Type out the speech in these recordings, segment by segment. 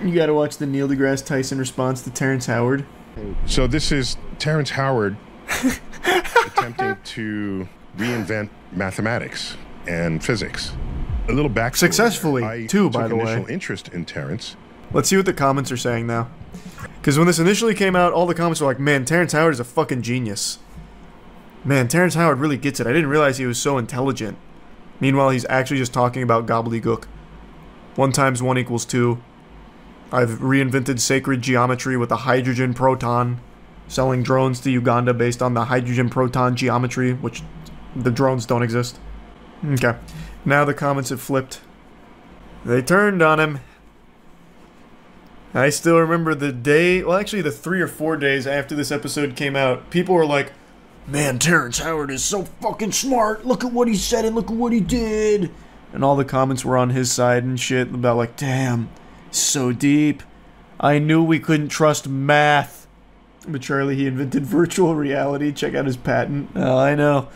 You gotta watch the Neil deGrasse Tyson response to Terrence Howard. So this is Terrence Howard attempting to reinvent mathematics and physics. A little back successfully, too, by the way. Initial interest in Terrence. Let's see what the comments are saying now. Because when this initially came out, all the comments were like, man, Terrence Howard is a fucking genius. Man, Terrence Howard really gets it. I didn't realize he was so intelligent. Meanwhile, he's actually just talking about gobbledygook. 1 times 1 equals 2. I've reinvented sacred geometry with a hydrogen proton. Selling drones to Uganda based on the hydrogen proton geometry, which the drones don't exist. Okay. Now the comments have flipped. They turned on him. I still remember the day, well actually the 3 or 4 days after this episode came out, people were like, man, Terrence Howard is so fucking smart, look at what he said and look at what he did. And all the comments were on his side and shit about like, damn, so deep. I knew we couldn't trust math. But Charlie, he invented virtual reality, check out his patent. Oh, I know.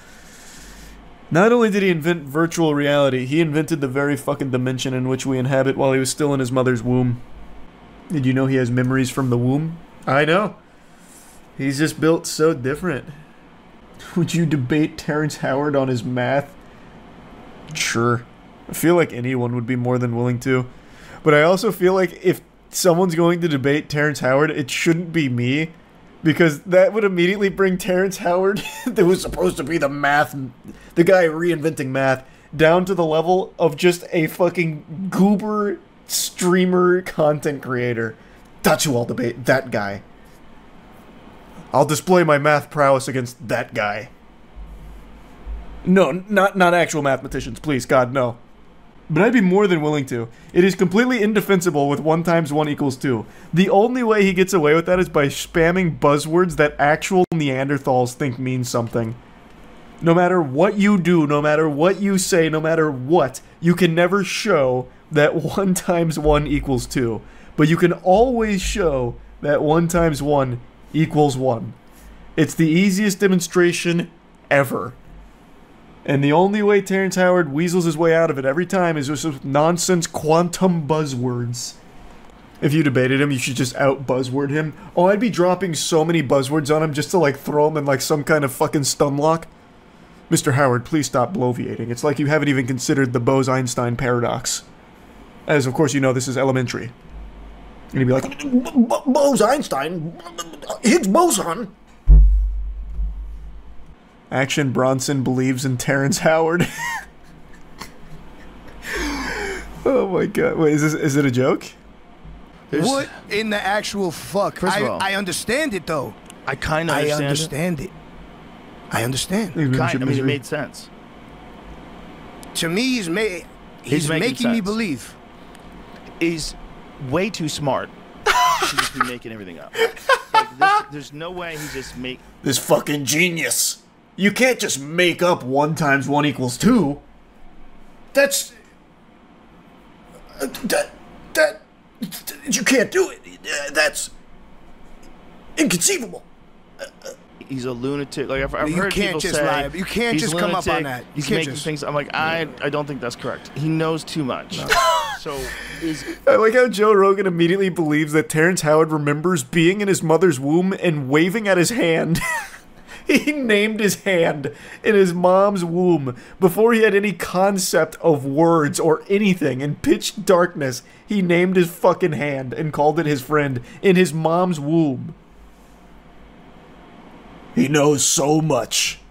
Not only did he invent virtual reality, he invented the very fucking dimension in which we inhabit while he was still in his mother's womb. Did you know he has memories from the womb? I know. He's just built so different. Would you debate Terrence Howard on his math? Sure. I feel like anyone would be more than willing to. But I also feel like if someone's going to debate Terrence Howard, it shouldn't be me. Because that would immediately bring Terrence Howard, that was supposed to be the guy reinventing math, down to the level of just a fucking goober streamer content creator. That's who I'll debate, that guy. I'll display my math prowess against that guy. No, not actual mathematicians, please, God, no. But I'd be more than willing to. It is completely indefensible with 1 times 1 equals 2. The only way he gets away with that is by spamming buzzwords that actual Neanderthals think mean something. No matter what you do, no matter what you say, no matter what, you can never show that 1 times 1 equals 2. But you can always show that 1 times 1 equals 1. It's the easiest demonstration ever. And the only way Terrence Howard weasels his way out of it every time is just with nonsense quantum buzzwords. If you debated him, you should just out-buzzword him. Oh, I'd be dropping so many buzzwords on him just to, like, throw him in, like, some kind of fucking stun lock. Mr. Howard, please stop bloviating. It's like you haven't even considered the Bose-Einstein paradox. As, of course, you know this is elementary. And he'd be like, Bose-Einstein? Higgs boson? Action Bronson believes in Terrence Howard. Oh my god. Wait, is it a joke? What in the actual fuck? First of all, I understand it though. I kind of understand it. I understand. I mean, it made sense. To me, he's making me believe. He's way too smart to just be making everything up. Like, there's no way he just make... This fucking genius. You can't just make up 1 times 1 equals 2. That's... you can't do it. That's... inconceivable. He's a lunatic. Like I've heard people say, you can't just come up on that. You he's can't making just things. I'm like, I don't think that's correct. He knows too much. No. So I like how Joe Rogan immediately believes that Terrence Howard remembers being in his mother's womb and waving at his hand. He named his hand in his mom's womb before he had any concept of words or anything. In pitch darkness, he named his fucking hand and called it his friend in his mom's womb. He knows so much.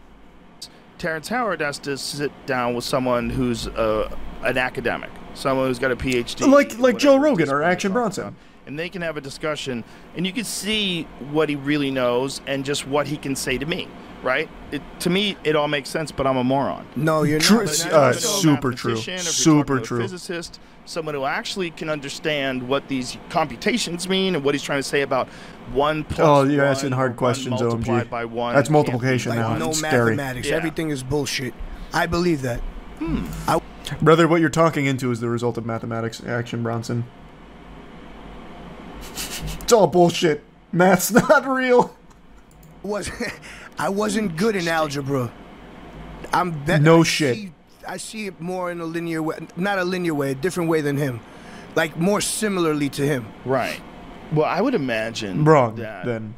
Terrence Howard has to sit down with someone who's an academic, someone who's got a PhD. Like Joe Rogan or Action Bronson. And they can have a discussion, and you can see what he really knows and just what he can say to me, right? To me, it all makes sense, but I'm a moron. No, you're not. Super true. Super true. Physicist, someone who actually can understand what these computations mean and what he's trying to say about 1 plus 1. Oh, you're asking hard questions, OMG. By 1 That's multiplication now. No it's scary. mathematics. Yeah. Everything is bullshit. I believe that. Brother, what you're talking into is the result of mathematics, Action Bronson. It's all bullshit. Math's not real. I wasn't good in algebra. No shit. I see it more in a linear way, not a linear way, a different way than him. like more similarly to him. Right. Well, I would imagine Wrong, that then.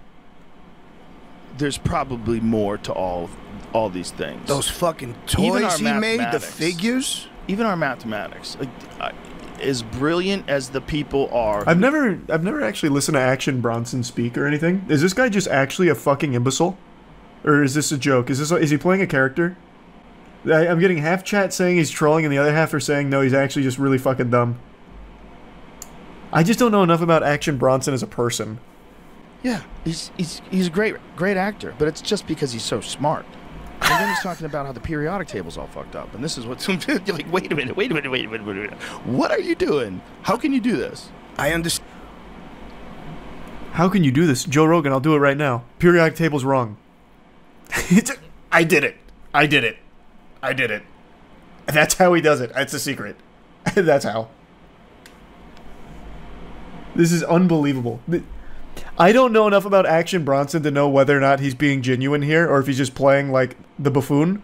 there's probably more to all these things. Those fucking Even toys our he made, the mathematics. figures. Even our mathematics, like, as brilliant as the people are. I've never actually listened to Action Bronson speak or anything. Is this guy just actually a fucking imbecile? Or is this a joke? Is he playing a character? I'm getting half chat saying he's trolling and the other half are saying no, he's actually just really fucking dumb. I just don't know enough about Action Bronson as a person. Yeah, he's a great actor, but it's just because he's so smart. And then he's talking about how the periodic table's all fucked up, and this is what's you're like, wait a minute. What are you doing? How can you do this? I understand. How can you do this? Joe Rogan, I'll do it right now. Periodic table's wrong. I did it. That's how he does it. That's the secret. That's how. This is unbelievable. I don't know enough about Action Bronson to know whether or not he's being genuine here or if he's just playing like the buffoon.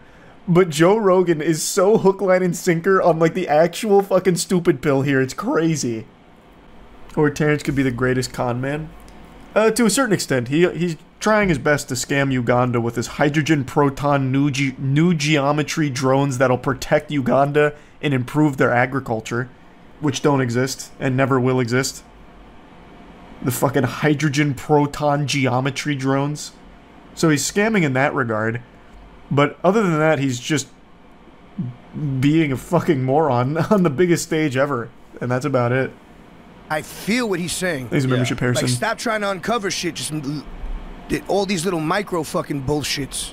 But Joe Rogan is so hook, line, and sinker on like the actual fucking stupid pill here. It's crazy. Or Terrence could be the greatest con man. To a certain extent, he's trying his best to scam Uganda with his hydrogen proton new geometry drones that'll protect Uganda and improve their agriculture, which don't exist and never will exist. The fucking hydrogen proton geometry drones. So he's scamming in that regard. But other than that, he's just being a fucking moron on the biggest stage ever. And that's about it. I feel what he's saying. He's a membership Harrison. Like, stop trying to uncover shit. Just all these little micro fucking bullshits.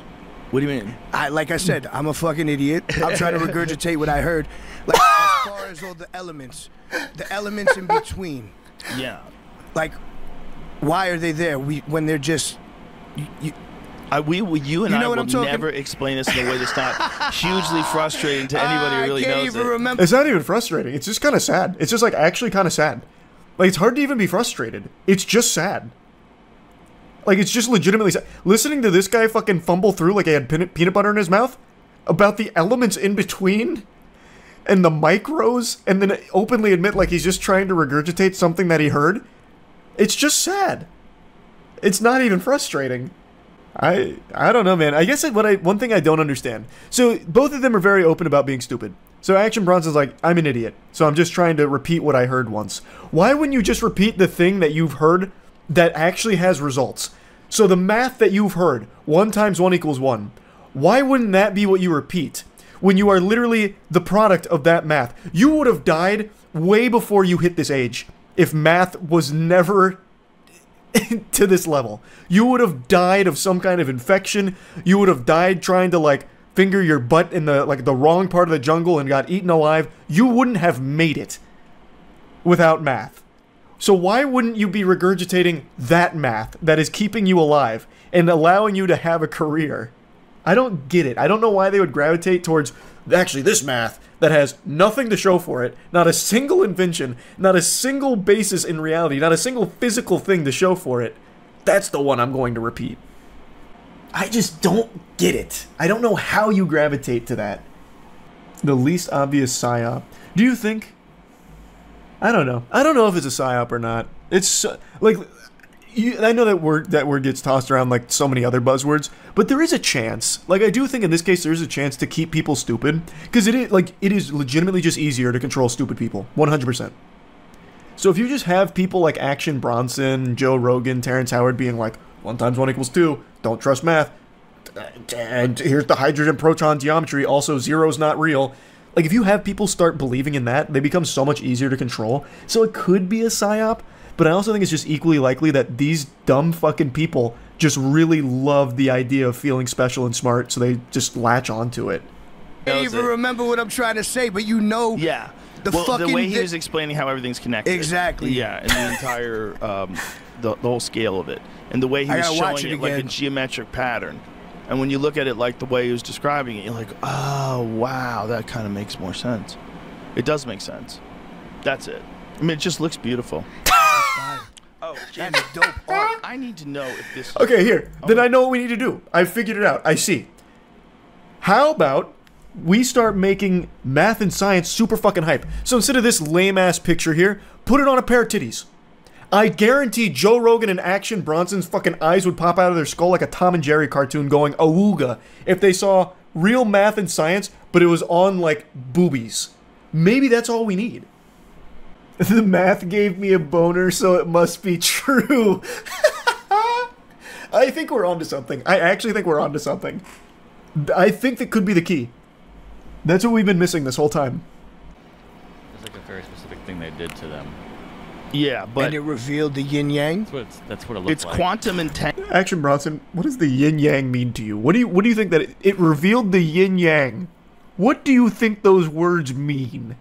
What do you mean? Like I said, I'm a fucking idiot. I'm trying to regurgitate what I heard. Like, as far as all the elements in between. Yeah. Like, why are they there? When they're just. You and I will never explain this in a way that's not hugely frustrating to anybody who really knows it. Remember. It's not even frustrating. It's just kind of sad. It's just like actually kind of sad. Like, it's hard to even be frustrated. It's just sad. Like, it's just legitimately sad. Listening to this guy fucking fumble through like he had peanut butter in his mouth about the elements in between and the micros and then openly admit like he's just trying to regurgitate something that he heard. It's just sad. It's not even frustrating. I don't know, man. I guess one thing I don't understand. So both of them are very open about being stupid. So Action Bronson's like, I'm an idiot, so I'm just trying to repeat what I heard once. Why wouldn't you just repeat the thing that you've heard that actually has results? So the math that you've heard, 1 × 1 = 1. Why wouldn't that be what you repeat? When you are literally the product of that math. You would have died way before you hit this age if math was never to this level. You would have died of some kind of infection. You would have died trying to like finger your butt in the wrong part of the jungle and got eaten alive. You wouldn't have made it without math. So why wouldn't you be regurgitating that math that is keeping you alive and allowing you to have a career? I don't get it. I don't know why they would gravitate towards actually this math that has nothing to show for it, not a single invention, not a single basis in reality, not a single physical thing to show for it. That's the one I'm going to repeat. I just don't get it. I don't know how you gravitate to that. The least obvious psyop. Do you think? I don't know. I don't know if it's a psyop or not. It's like I know that word gets tossed around like so many other buzzwords, but there is a chance. Like I do think in this case there is a chance to keep people stupid because it is legitimately just easier to control stupid people, 100%. So if you just have people like Action Bronson, Joe Rogan, Terrence Howard being like 1 × 1 = 2, don't trust math, and here's the hydrogen proton geometry, also zero's not real. Like if you have people start believing in that, they become so much easier to control. So it could be a psyop. But I also think it's just equally likely that these dumb fucking people just really love the idea of feeling special and smart, so they just latch onto it. I don't even remember what I'm trying to say, but you know. Yeah. The way he was explaining how everything's connected. Exactly. Yeah, and the entire, the whole scale of it. And the way he was showing it like a geometric pattern. And when you look at it like the way he was describing it, you're like, oh, wow, that kind of makes more sense. It does make sense. That's it. I mean, it just looks beautiful. Oh, that is dope art. I need to know if this... Okay, here. Then I know what we need to do. I figured it out. I see. How about we start making math and science super fucking hype. So instead of this lame-ass picture here, put it on a pair of titties. I guarantee Joe Rogan and Action Bronson's fucking eyes would pop out of their skull like a Tom and Jerry cartoon going awooga if they saw real math and science, but it was on, like, boobies. Maybe that's all we need. The math gave me a boner, so it must be true. I think we're onto something. I actually think we're onto something. I think that could be the key. That's what we've been missing this whole time. It's like a very specific thing they did to them. Yeah, but... And it revealed the yin-yang? That's what it looks like. It's quantum intent. Action Bronson, what does the yin-yang mean to you? What do you think that it revealed the yin-yang? What do you think those words mean?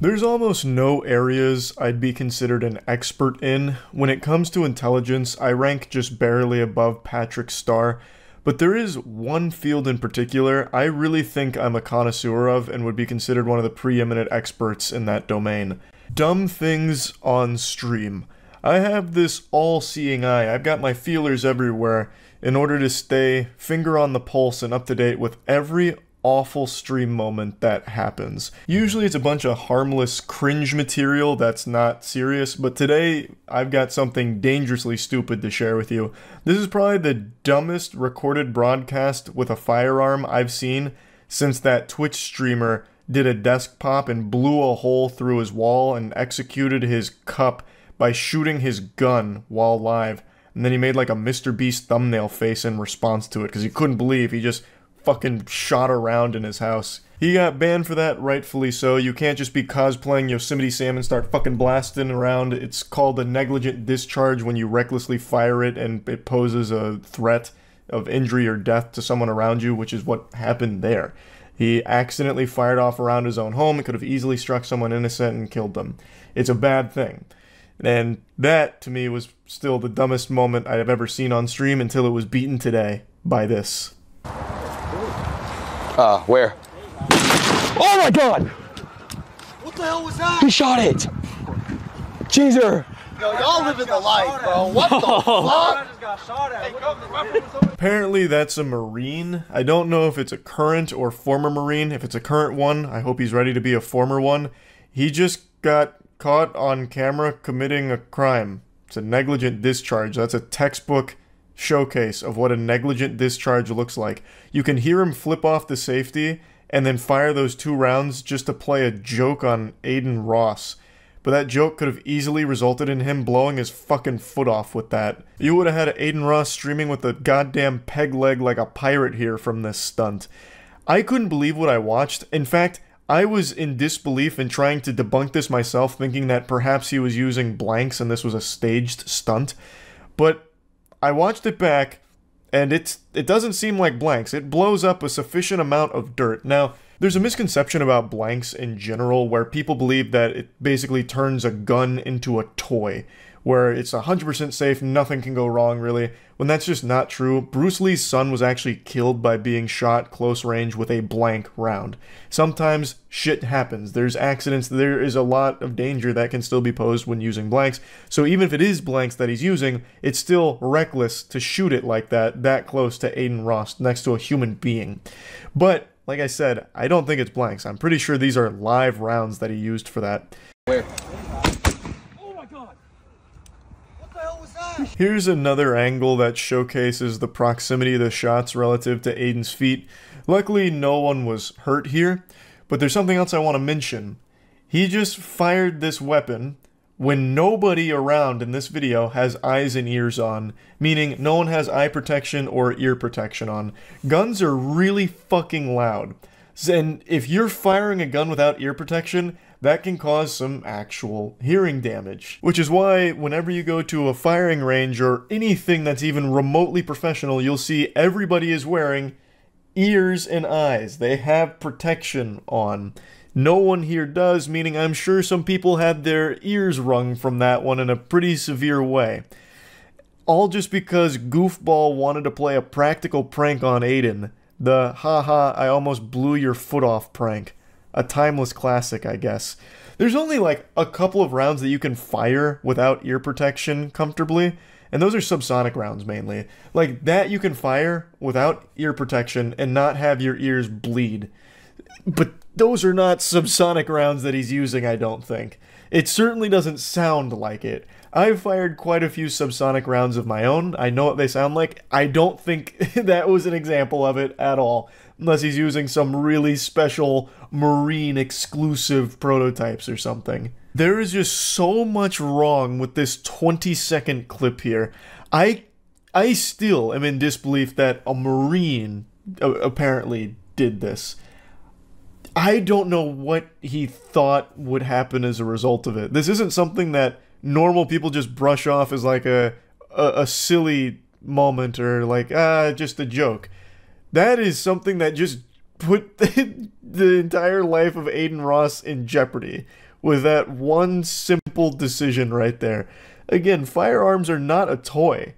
There's almost no areas I'd be considered an expert in. When it comes to intelligence, I rank just barely above Patrick Starr. But there is one field in particular I really think I'm a connoisseur of and would be considered one of the preeminent experts in that domain. Dumb things on stream. I have this all-seeing eye. I've got my feelers everywhere in order to stay finger on the pulse and up to date with every awful stream moment that happens. Usually it's a bunch of harmless cringe material that's not serious, but today I've got something dangerously stupid to share with you. This is probably the dumbest recorded broadcast with a firearm I've seen since that Twitch streamer did a desk pop and blew a hole through his wall and executed his cup by shooting his gun while live. And then he made like a Mr. Beast thumbnail face in response to it because he couldn't believe he just fucking shot around in his house. He got banned for that, rightfully so. You can't just be cosplaying Yosemite Sam and start fucking blasting around. It's called a negligent discharge when you recklessly fire it and it poses a threat of injury or death to someone around you, which is what happened there. He accidentally fired off around his own home. It could have easily struck someone innocent and killed them. It's a bad thing. And that, to me, was still the dumbest moment I have ever seen on stream until it was beaten today by this. Where? Oh my god! What the hell was that? He shot it! Jeezer! Yo, y'all living the life, bro. What the fuck? I just got shot at. Apparently that's a Marine. I don't know if it's a current or former Marine. If it's a current one, I hope he's ready to be a former one. He just got caught on camera committing a crime. It's a negligent discharge. That's a textbook showcase of what a negligent discharge looks like. You can hear him flip off the safety and then fire those 2 rounds just to play a joke on Aiden Ross. But that joke could have easily resulted in him blowing his fucking foot off with that. You would have had Aiden Ross streaming with a goddamn peg leg like a pirate here from this stunt. I couldn't believe what I watched. In fact, I was in disbelief and trying to debunk this myself, thinking that perhaps he was using blanks and this was a staged stunt. But I watched it back, and it doesn't seem like blanks. It blows up a sufficient amount of dirt. Now, there's a misconception about blanks in general where people believe that it basically turns a gun into a toy, where it's 100% safe, nothing can go wrong really, when that's just not true. Bruce Lee's son was actually killed by being shot close range with a blank round. Sometimes shit happens. There's accidents. There is a lot of danger that can still be posed when using blanks. So even if it is blanks that he's using, it's still reckless to shoot it like that close to Aiden Ross next to a human being. But like I said, I don't think it's blanks. I'm pretty sure these are live rounds that he used for that. Where? Here's another angle that showcases the proximity of the shots relative to Aiden's feet. Luckily, no one was hurt here, but there's something else I want to mention. He just fired this weapon when nobody around in this video has eyes and ears on, meaning no one has eye protection or ear protection on. Guns are really fucking loud, and if you're firing a gun without ear protection, that can cause some actual hearing damage. Which is why whenever you go to a firing range or anything that's even remotely professional, you'll see everybody is wearing ears and eyes. They have protection on. No one here does, meaning I'm sure some people had their ears wrung from that one in a pretty severe way. All just because Goofball wanted to play a practical prank on Aiden. The haha, I almost blew your foot off prank. A timeless classic, I guess. There's only like a couple of rounds that you can fire without ear protection comfortably, and those are subsonic rounds mainly. Like that you can fire without ear protection and not have your ears bleed. But those are not subsonic rounds that he's using, I don't think. It certainly doesn't sound like it. I've fired quite a few subsonic rounds of my own. I know what they sound like. I don't think that was an example of it at all, unless he's using some really special Marine exclusive prototypes or something. There is just so much wrong with this 20-second clip here. I still am in disbelief that a Marine apparently did this. I don't know what he thought would happen as a result of it. This isn't something that normal people just brush off as like a silly moment or like, just a joke. That is something that just put the entire life of Adin Ross in jeopardy with that one simple decision right there. Again, firearms are not a toy.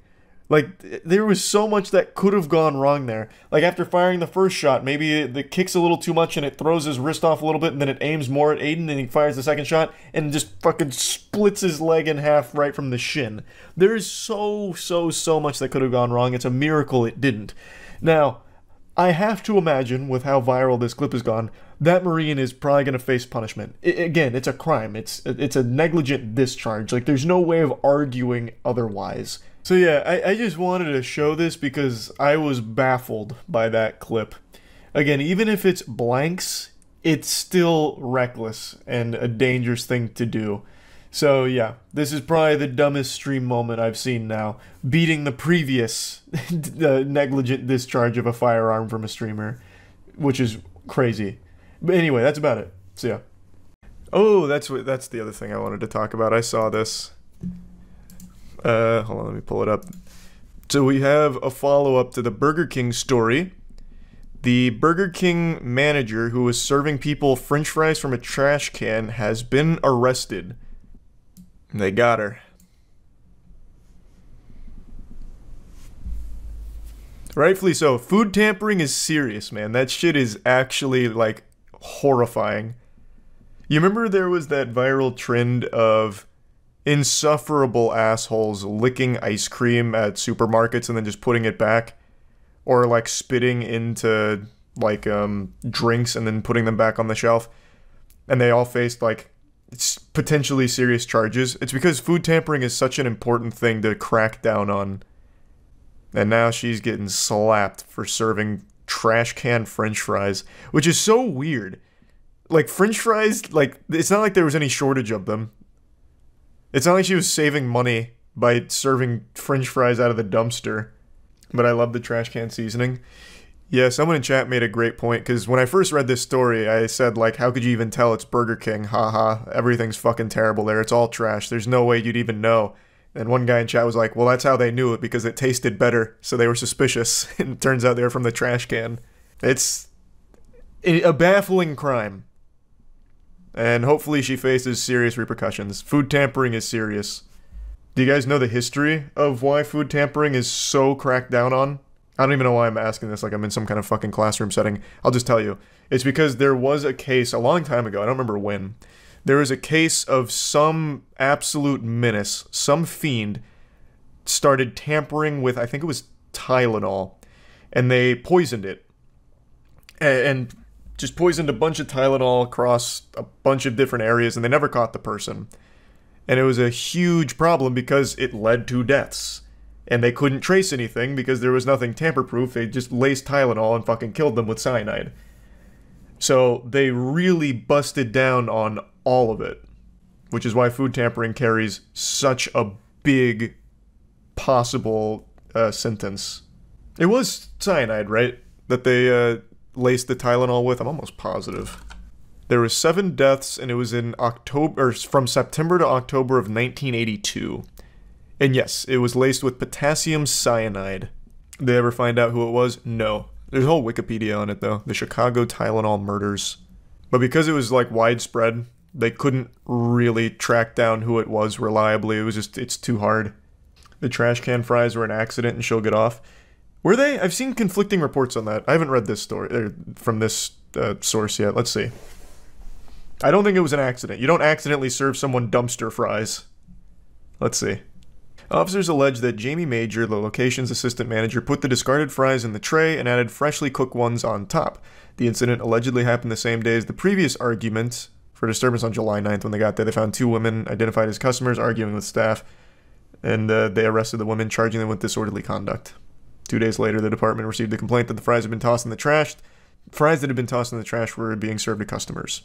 Like, there was so much that could have gone wrong there. Like, after firing the first shot, maybe it kicks a little too much and it throws his wrist off a little bit, and then it aims more at Adin, and he fires the second shot, and just fucking splits his leg in half right from the shin. There is so much that could have gone wrong. It's a miracle it didn't. Now, I have to imagine, with how viral this clip has gone, that Marine is probably going to face punishment. Again, it's a crime. It's a negligent discharge. Like, there's no way of arguing otherwise. So yeah, I just wanted to show this because I was baffled by that clip. Again, even if it's blanks, it's still reckless and a dangerous thing to do. So yeah, this is probably the dumbest stream moment I've seen now, beating the previous negligent discharge of a firearm from a streamer, which is crazy. But anyway, that's about it. So yeah. Oh, that's the other thing I wanted to talk about. I saw this. Hold on, let me pull it up. So we have a follow-up to the Burger King story. The Burger King manager who was serving people French fries from a trash can has been arrested. They got her. Rightfully so. Food tampering is serious, man. That shit is actually, like, horrifying. You remember there was that viral trend of insufferable assholes licking ice cream at supermarkets and then just putting it back, or like spitting into like drinks and then putting them back on the shelf, and they all faced like potentially serious charges? It's because food tampering is such an important thing to crack down on, and now she's getting slapped for serving trash can French fries, which is so weird. Like, French fries, like, it's not like there was any shortage of them. It's not like she was saving money by serving French fries out of the dumpster. But I love the trash can seasoning. Yeah, someone in chat made a great point, because when I first read this story, I said, like, how could you even tell it's Burger King? Haha, everything's fucking terrible there. It's all trash. There's no way you'd even know. And one guy in chat was like, well, that's how they knew it, because it tasted better, so they were suspicious. And it turns out they were from the trash can. It's a baffling crime. And hopefully she faces serious repercussions. Food tampering is serious. Do you guys know the history of why food tampering is so cracked down on? I don't even know why I'm asking this like I'm in some kind of fucking classroom setting. I'll just tell you. It's because there was a case a long time ago, I don't remember when. There was a case of some absolute menace, some fiend, started tampering with, I think it was Tylenol, and they poisoned it. And just poisoned a bunch of Tylenol across a bunch of different areas, and they never caught the person. And it was a huge problem because it led to deaths. And they couldn't trace anything because there was nothing tamper-proof. They just laced Tylenol and fucking killed them with cyanide. So they really busted down on all of it. Which is why food tampering carries such a big possible sentence. It was cyanide, right? That they laced the Tylenol with? I'm almost positive. There were 7 deaths, and it was in October, or from September to October of 1982. And yes, it was laced with potassium cyanide. Did they ever find out who it was? No. There's a whole Wikipedia on it, though. The Chicago Tylenol murders. But because it was, like, widespread, they couldn't really track down who it was reliably. It was just, it's too hard. The trash can fries were an accident and she'll get off. Were they? I've seen conflicting reports on that. I haven't read this story, from this source yet. Let's see. I don't think it was an accident. You don't accidentally serve someone dumpster fries. Let's see. Officers allege that Jamie Major, the location's assistant manager, put the discarded fries in the tray and added freshly cooked ones on top. The incident allegedly happened the same day as the previous argument for disturbance on July 9th. When they got there, they found 2 women identified as customers arguing with staff, and they arrested the women, charging them with disorderly conduct. 2 days later, the department received a complaint that the fries had been tossed in the trash. Fries that had been tossed in the trash were being served to customers.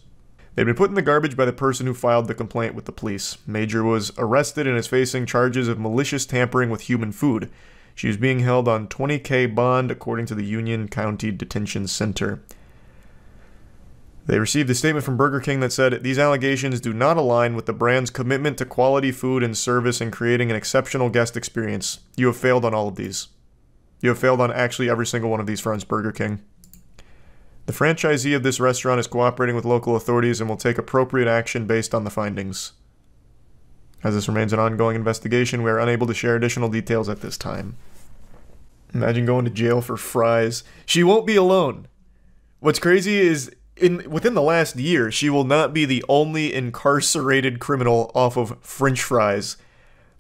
They'd been put in the garbage by the person who filed the complaint with the police. Major was arrested and is facing charges of malicious tampering with human food. She is being held on $20,000 bond, according to the Union County Detention Center. They received a statement from Burger King that said, "These allegations do not align with the brand's commitment to quality food and service and creating an exceptional guest experience. You have failed on all of these. You have failed on actually every single one of these fronts, Burger King. The franchisee of this restaurant is cooperating with local authorities and will take appropriate action based on the findings. As this remains an ongoing investigation, we are unable to share additional details at this time." Imagine going to jail for fries. She won't be alone. What's crazy is, within the last year, she will not be the only incarcerated criminal off of French fries.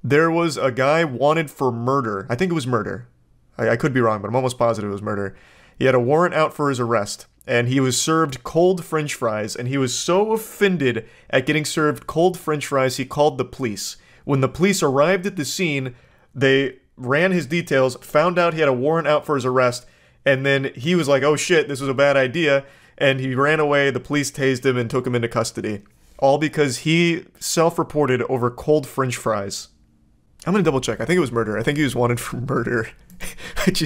There was a guy wanted for murder. I think it was murder. I could be wrong, but I'm almost positive it was murder. He had a warrant out for his arrest, and he was served cold French fries, and he was so offended at getting served cold French fries, he called the police. When the police arrived at the scene, they ran his details, found out he had a warrant out for his arrest, and then he was like, oh shit, this was a bad idea, and he ran away. The police tased him and took him into custody. All because he self-reported over cold French fries. I'm gonna double check. I think it was murder. I think he was wanted for murder. which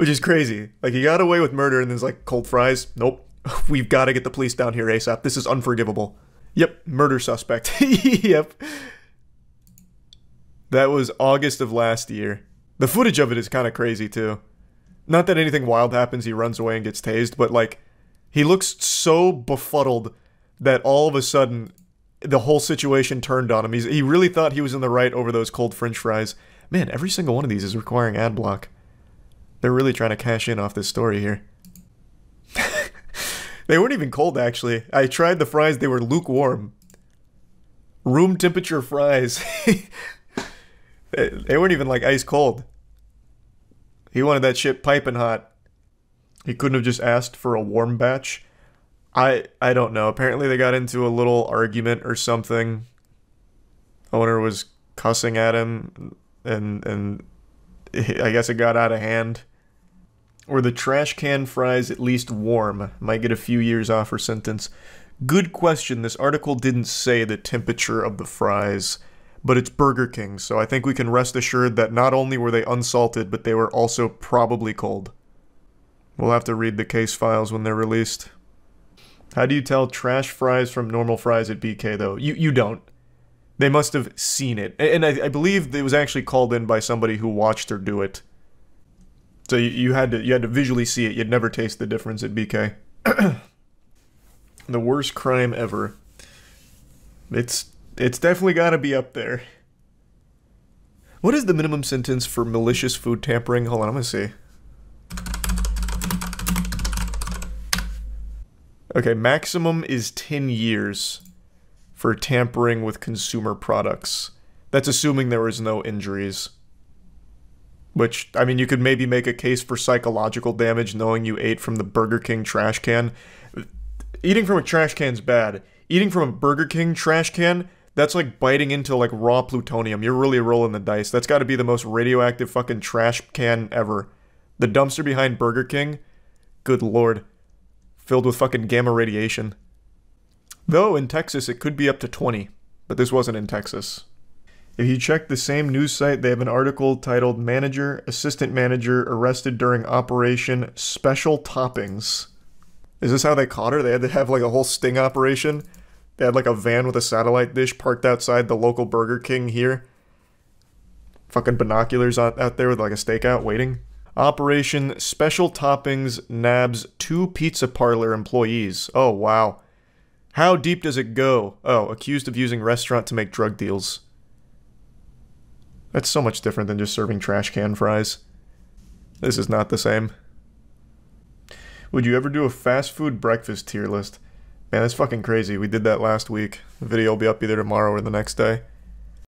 is crazy. Like, he got away with murder and then it's like, cold fries? Nope. We've got to get the police down here ASAP. This is unforgivable. Yep, murder suspect. Yep. That was August of last year. The footage of it is kind of crazy too. Not that anything wild happens, he runs away and gets tased, but like, he looks so befuddled that all of a sudden the whole situation turned on him. He really thought he was in the right over those cold French fries. Man, every single one of these is requiring ad block. They're really trying to cash in off this story here. They weren't even cold, actually. I tried the fries, they were lukewarm. Room temperature fries. They weren't even like ice cold. He wanted that shit piping hot. He couldn't have just asked for a warm batch. I don't know. Apparently they got into a little argument or something. Owner was cussing at him, and I guess it got out of hand. Or the trash can fries at least warm. Might get a few years off her sentence. Good question. This article didn't say the temperature of the fries, but it's Burger King, so I think we can rest assured that not only were they unsalted, but they were also probably cold. We'll have to read the case files when they're released. How do you tell trash fries from normal fries at BK, though? You don't. They must have seen it. And I believe it was actually called in by somebody who watched her do it. So you had to visually see it. You'd never taste the difference at BK. The worst crime ever. It's definitely got to be up there. What is the minimum sentence for malicious food tampering? Hold on, I'm going to see. Okay, maximum is 10 years for tampering with consumer products. That's assuming there was no injuries. Which, I mean, you could maybe make a case for psychological damage knowing you ate from the Burger King trash can. Eating from a trash can's bad. Eating from a Burger King trash can, that's like biting into like raw plutonium. You're really rolling the dice. That's got to be the most radioactive fucking trash can ever. The dumpster behind Burger King, good lord. Filled with fucking gamma radiation. Though in Texas it could be up to 20, but this wasn't in Texas. If you check the same news site, they have an article titled "Manager, Assistant Manager Arrested During Operation Special Toppings." Is this how they caught her? They had to have like a whole sting operation? They had like a van with a satellite dish parked outside the local Burger King here? Fucking binoculars out there with like a stakeout waiting? Operation Special Toppings nabs 2 pizza parlor employees. Oh, wow. How deep does it go? Oh, accused of using restaurant to make drug deals. That's so much different than just serving trash can fries. This is not the same. Would you ever do a fast food breakfast tier list? Man, that's fucking crazy. We did that last week. The video will be up either tomorrow or the next day.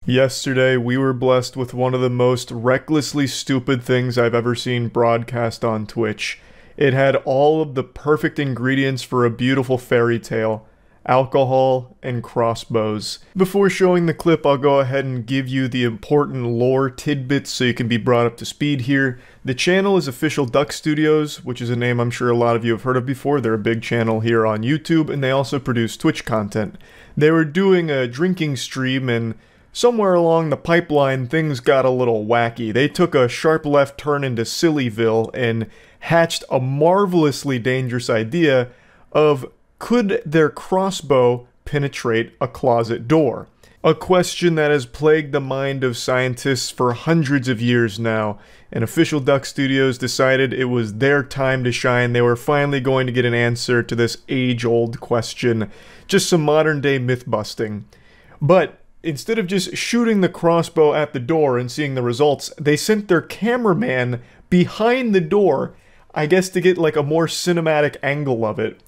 Yesterday, we were blessed with one of the most recklessly stupid things I've ever seen broadcast on Twitch. It had all of the perfect ingredients for a beautiful fairy tale: alcohol and crossbows. Before showing the clip, I'll go ahead and give you the important lore tidbits so you can be brought up to speed here. The channel is Official Duck Studios, which is a name I'm sure a lot of you have heard of before. They're a big channel here on YouTube, and they also produce Twitch content. They were doing a drinking stream, and somewhere along the pipeline, things got a little wacky. They took a sharp left turn into Sillyville and hatched a marvelously dangerous idea of, could their crossbow penetrate a closet door? A question that has plagued the mind of scientists for hundreds of years now, and Official Duck Studios decided it was their time to shine. They were finally going to get an answer to this age-old question. Just some modern-day myth-busting. But instead of just shooting the crossbow at the door and seeing the results, they sent their cameraman behind the door, I guess to get like a more cinematic angle of it.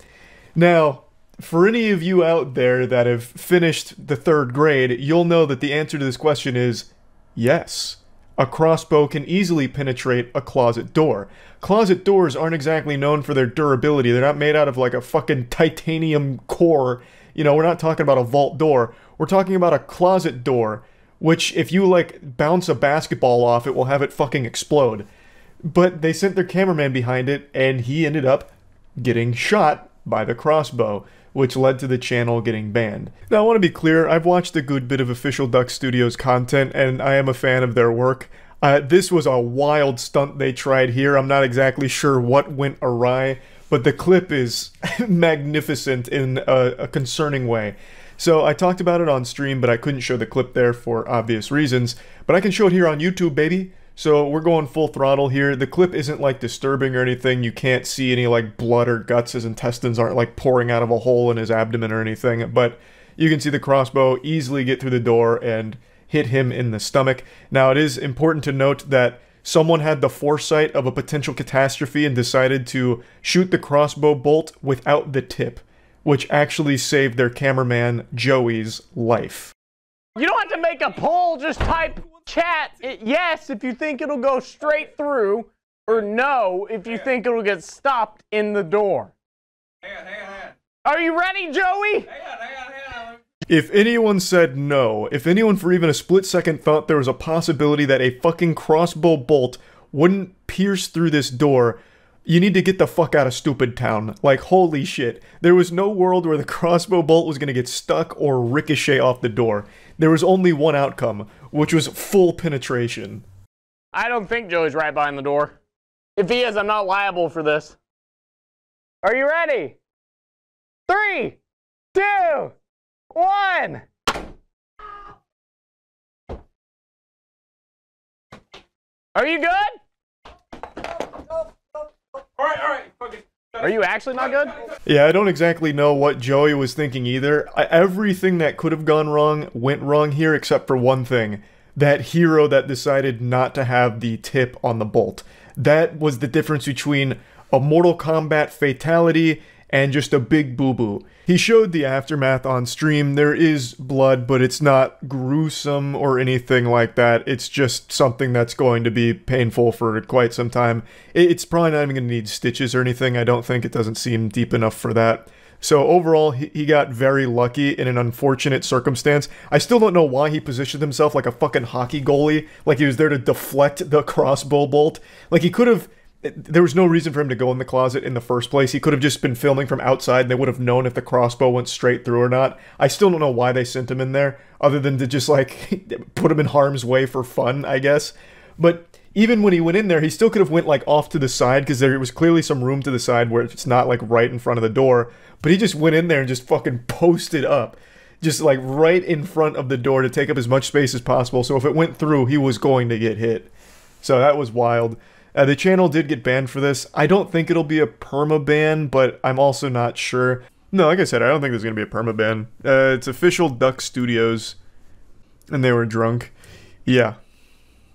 Now, for any of you out there that have finished the 3rd grade, you'll know that the answer to this question is yes. A crossbow can easily penetrate a closet door. Closet doors aren't exactly known for their durability. They're not made out of like a fucking titanium core. You know, we're not talking about a vault door. We're talking about a closet door, which if you like bounce a basketball off, it will have it fucking explode. But they sent their cameraman behind it, and he ended up getting shot by the crossbow, which led to the channel getting banned. Now, I want to be clear, I've watched a good bit of Official Duck Studios content, and I am a fan of their work. This was a wild stunt they tried here. I'm not exactly sure what went awry, but the clip is magnificent in a concerning way. So I talked about it on stream, but I couldn't show the clip there for obvious reasons. But I can show it here on YouTube, baby. So we're going full throttle here. The clip isn't like disturbing or anything. You can't see any like blood or guts. His intestines aren't like pouring out of a hole in his abdomen or anything. But you can see the crossbow easily get through the door and hit him in the stomach. Now, it is important to note that someone had the foresight of a potential catastrophe and decided to shoot the crossbow bolt without the tip, which actually saved their cameraman, Joey's, life. You don't have to make a poll, just type chat yes if you think it'll go straight through, or no if you think it'll get stopped in the door. Hang on. Are you ready, Joey? Hang on. If anyone said no, if anyone for even a split second thought there was a possibility that a fucking crossbow bolt wouldn't pierce through this door, you need to get the fuck out of stupid town. Like, holy shit. There was no world where the crossbow bolt was gonna get stuck or ricochet off the door. There was only one outcome, which was full penetration. I don't think Joey's right behind the door. If he is, I'm not liable for this. Are you ready? 3, 2, 1. Are you good? All right. Are you actually not good? Yeah, I don't exactly know what Joey was thinking either. Everything that could have gone wrong went wrong here except for one thing. That hero that decided not to have the tip on the bolt. That was the difference between a Mortal Kombat fatality and just a big boo-boo. He showed the aftermath on stream. There is blood, but it's not gruesome or anything like that. It's just something that's going to be painful for quite some time. It's probably not even going to need stitches or anything. I don't think. It doesn't seem deep enough for that. So overall, he got very lucky in an unfortunate circumstance. I still don't know why he positioned himself like a fucking hockey goalie. Like he was there to deflect the crossbow bolt. Like he could have... There was no reason for him to go in the closet in the first place. He could have just been filming from outside and they would have known if the crossbow went straight through or not. I still don't know why they sent him in there, other than to just, like, put him in harm's way for fun, I guess. But even when he went in there, he still could have went, like, off to the side, because there was clearly some room to the side where it's not, like, right in front of the door. But he just went in there and just fucking posted up. Just, like, right in front of the door to take up as much space as possible. So if it went through, he was going to get hit. So that was wild. The channel did get banned for this. I don't think it'll be a perma-ban, but I'm also not sure. No, like I said, I don't think there's going to be a perma-ban. It's Official Duck Studios, and they were drunk. Yeah,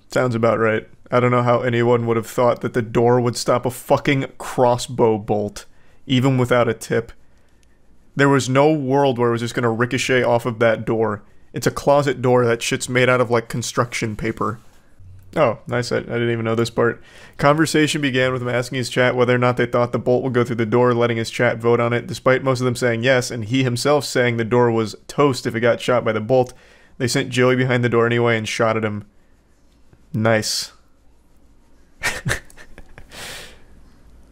sounds about right. I don't know how anyone would have thought that the door would stop a fucking crossbow bolt, even without a tip. There was no world where it was just going to ricochet off of that door It's a closet door. That shit's made out of, like, construction paper. Oh, nice. I didn't even know this part. Conversation began with him asking his chat whether or not they thought the bolt would go through the door, letting his chat vote on it. Despite most of them saying yes, and he himself saying the door was toast if it got shot by the bolt, they sent Joey behind the door anyway and shot at him. Nice.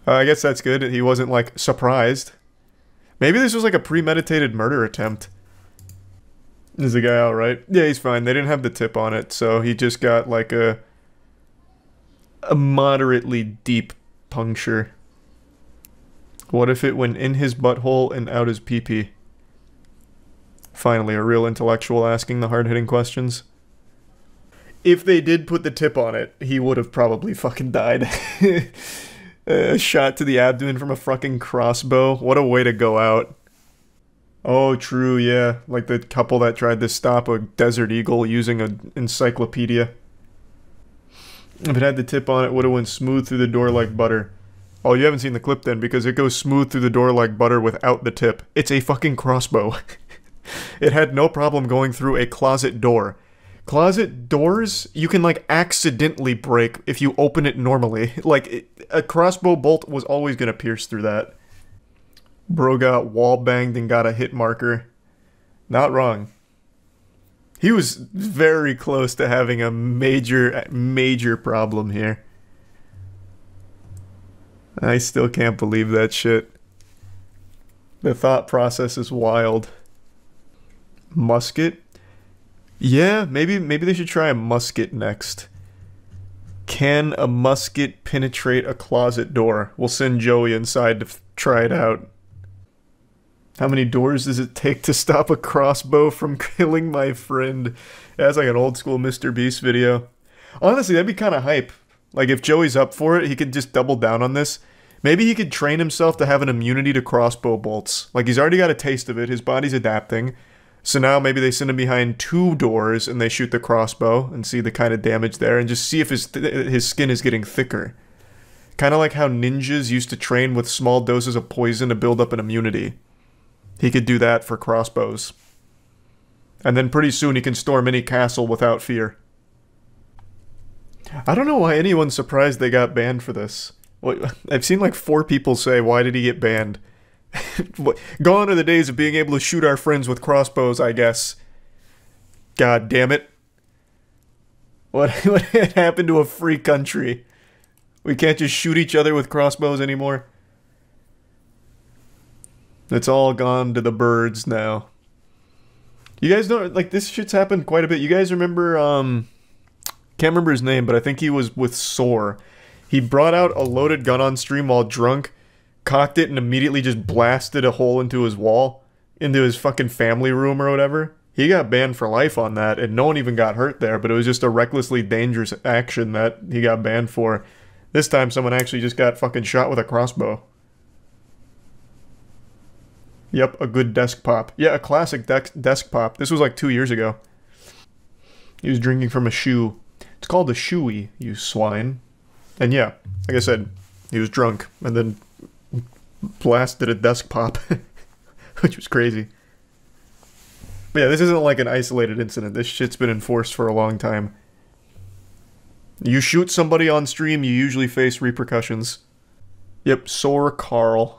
I guess that's good. He wasn't, like, surprised. Maybe this was, like, a premeditated murder attempt. Is the guy alright? Yeah, he's fine. They didn't have the tip on it, so he just got, like, a moderately deep puncture. What if it went in his butthole and out his pee-pee? Finally, a real intellectual asking the hard-hitting questions. If they did put the tip on it, he would have probably fucking died. A shot to the abdomen from a fucking crossbow. What a way to go out. Oh, true, yeah. Like the couple that tried to stop a desert eagle using an encyclopedia. If it had the tip on it, would have went smooth through the door like butter. Oh, you haven't seen the clip then, because it goes smooth through the door like butter without the tip. It's a fucking crossbow. It had no problem going through a closet door. Closet doors, you can, like, accidentally break if you open it normally. Like, a crossbow bolt was always gonna pierce through that. Bro got wall banged and got a hit marker. Not wrong. He was very close to having a major problem here. I still can't believe that shit. The thought process is wild. Musket? Yeah, maybe they should try a musket next. Can a musket penetrate a closet door? We'll send Joey inside to try it out. How many doors does it take to stop a crossbow from killing my friend? That's like an old school Mr. Beast video. Honestly, that'd be kind of hype. Like, if Joey's up for it, he could just double down on this. Maybe he could train himself to have an immunity to crossbow bolts. Like, he's already got a taste of it, his body's adapting. So now maybe they send him behind 2 doors and they shoot the crossbow and see the kind of damage there and just see if his skin is getting thicker. Kind of like how ninjas used to train with small doses of poison to build up an immunity. He could do that for crossbows. And then pretty soon he can storm any castle without fear. I don't know why anyone's surprised they got banned for this. I've seen like 4 people say, why did he get banned? Gone are the days of being able to shoot our friends with crossbows, I guess. God damn it. What happened to a free country? We can't just shoot each other with crossbows anymore. It's all gone to the birds now. You guys know, like, this shit's happened quite a bit. You guys remember, can't remember his name, but I think he was with Soar. He brought out a loaded gun on stream while drunk, cocked it, and immediately just blasted a hole into his wall, into his fucking family room or whatever. He got banned for life on that, and no one even got hurt there, but it was just a recklessly dangerous action that he got banned for. This time, someone actually just got fucking shot with a crossbow. Yep, a good desk pop. Yeah, a classic desk pop. This was like 2 years ago. He was drinking from a shoe. It's called a shoey, you swine. And yeah, like I said, he was drunk and then blasted a desk pop, which was crazy. But yeah, this isn't like an isolated incident. This shit's been enforced for a long time. You shoot somebody on stream, you usually face repercussions. Yep, Soar Carl.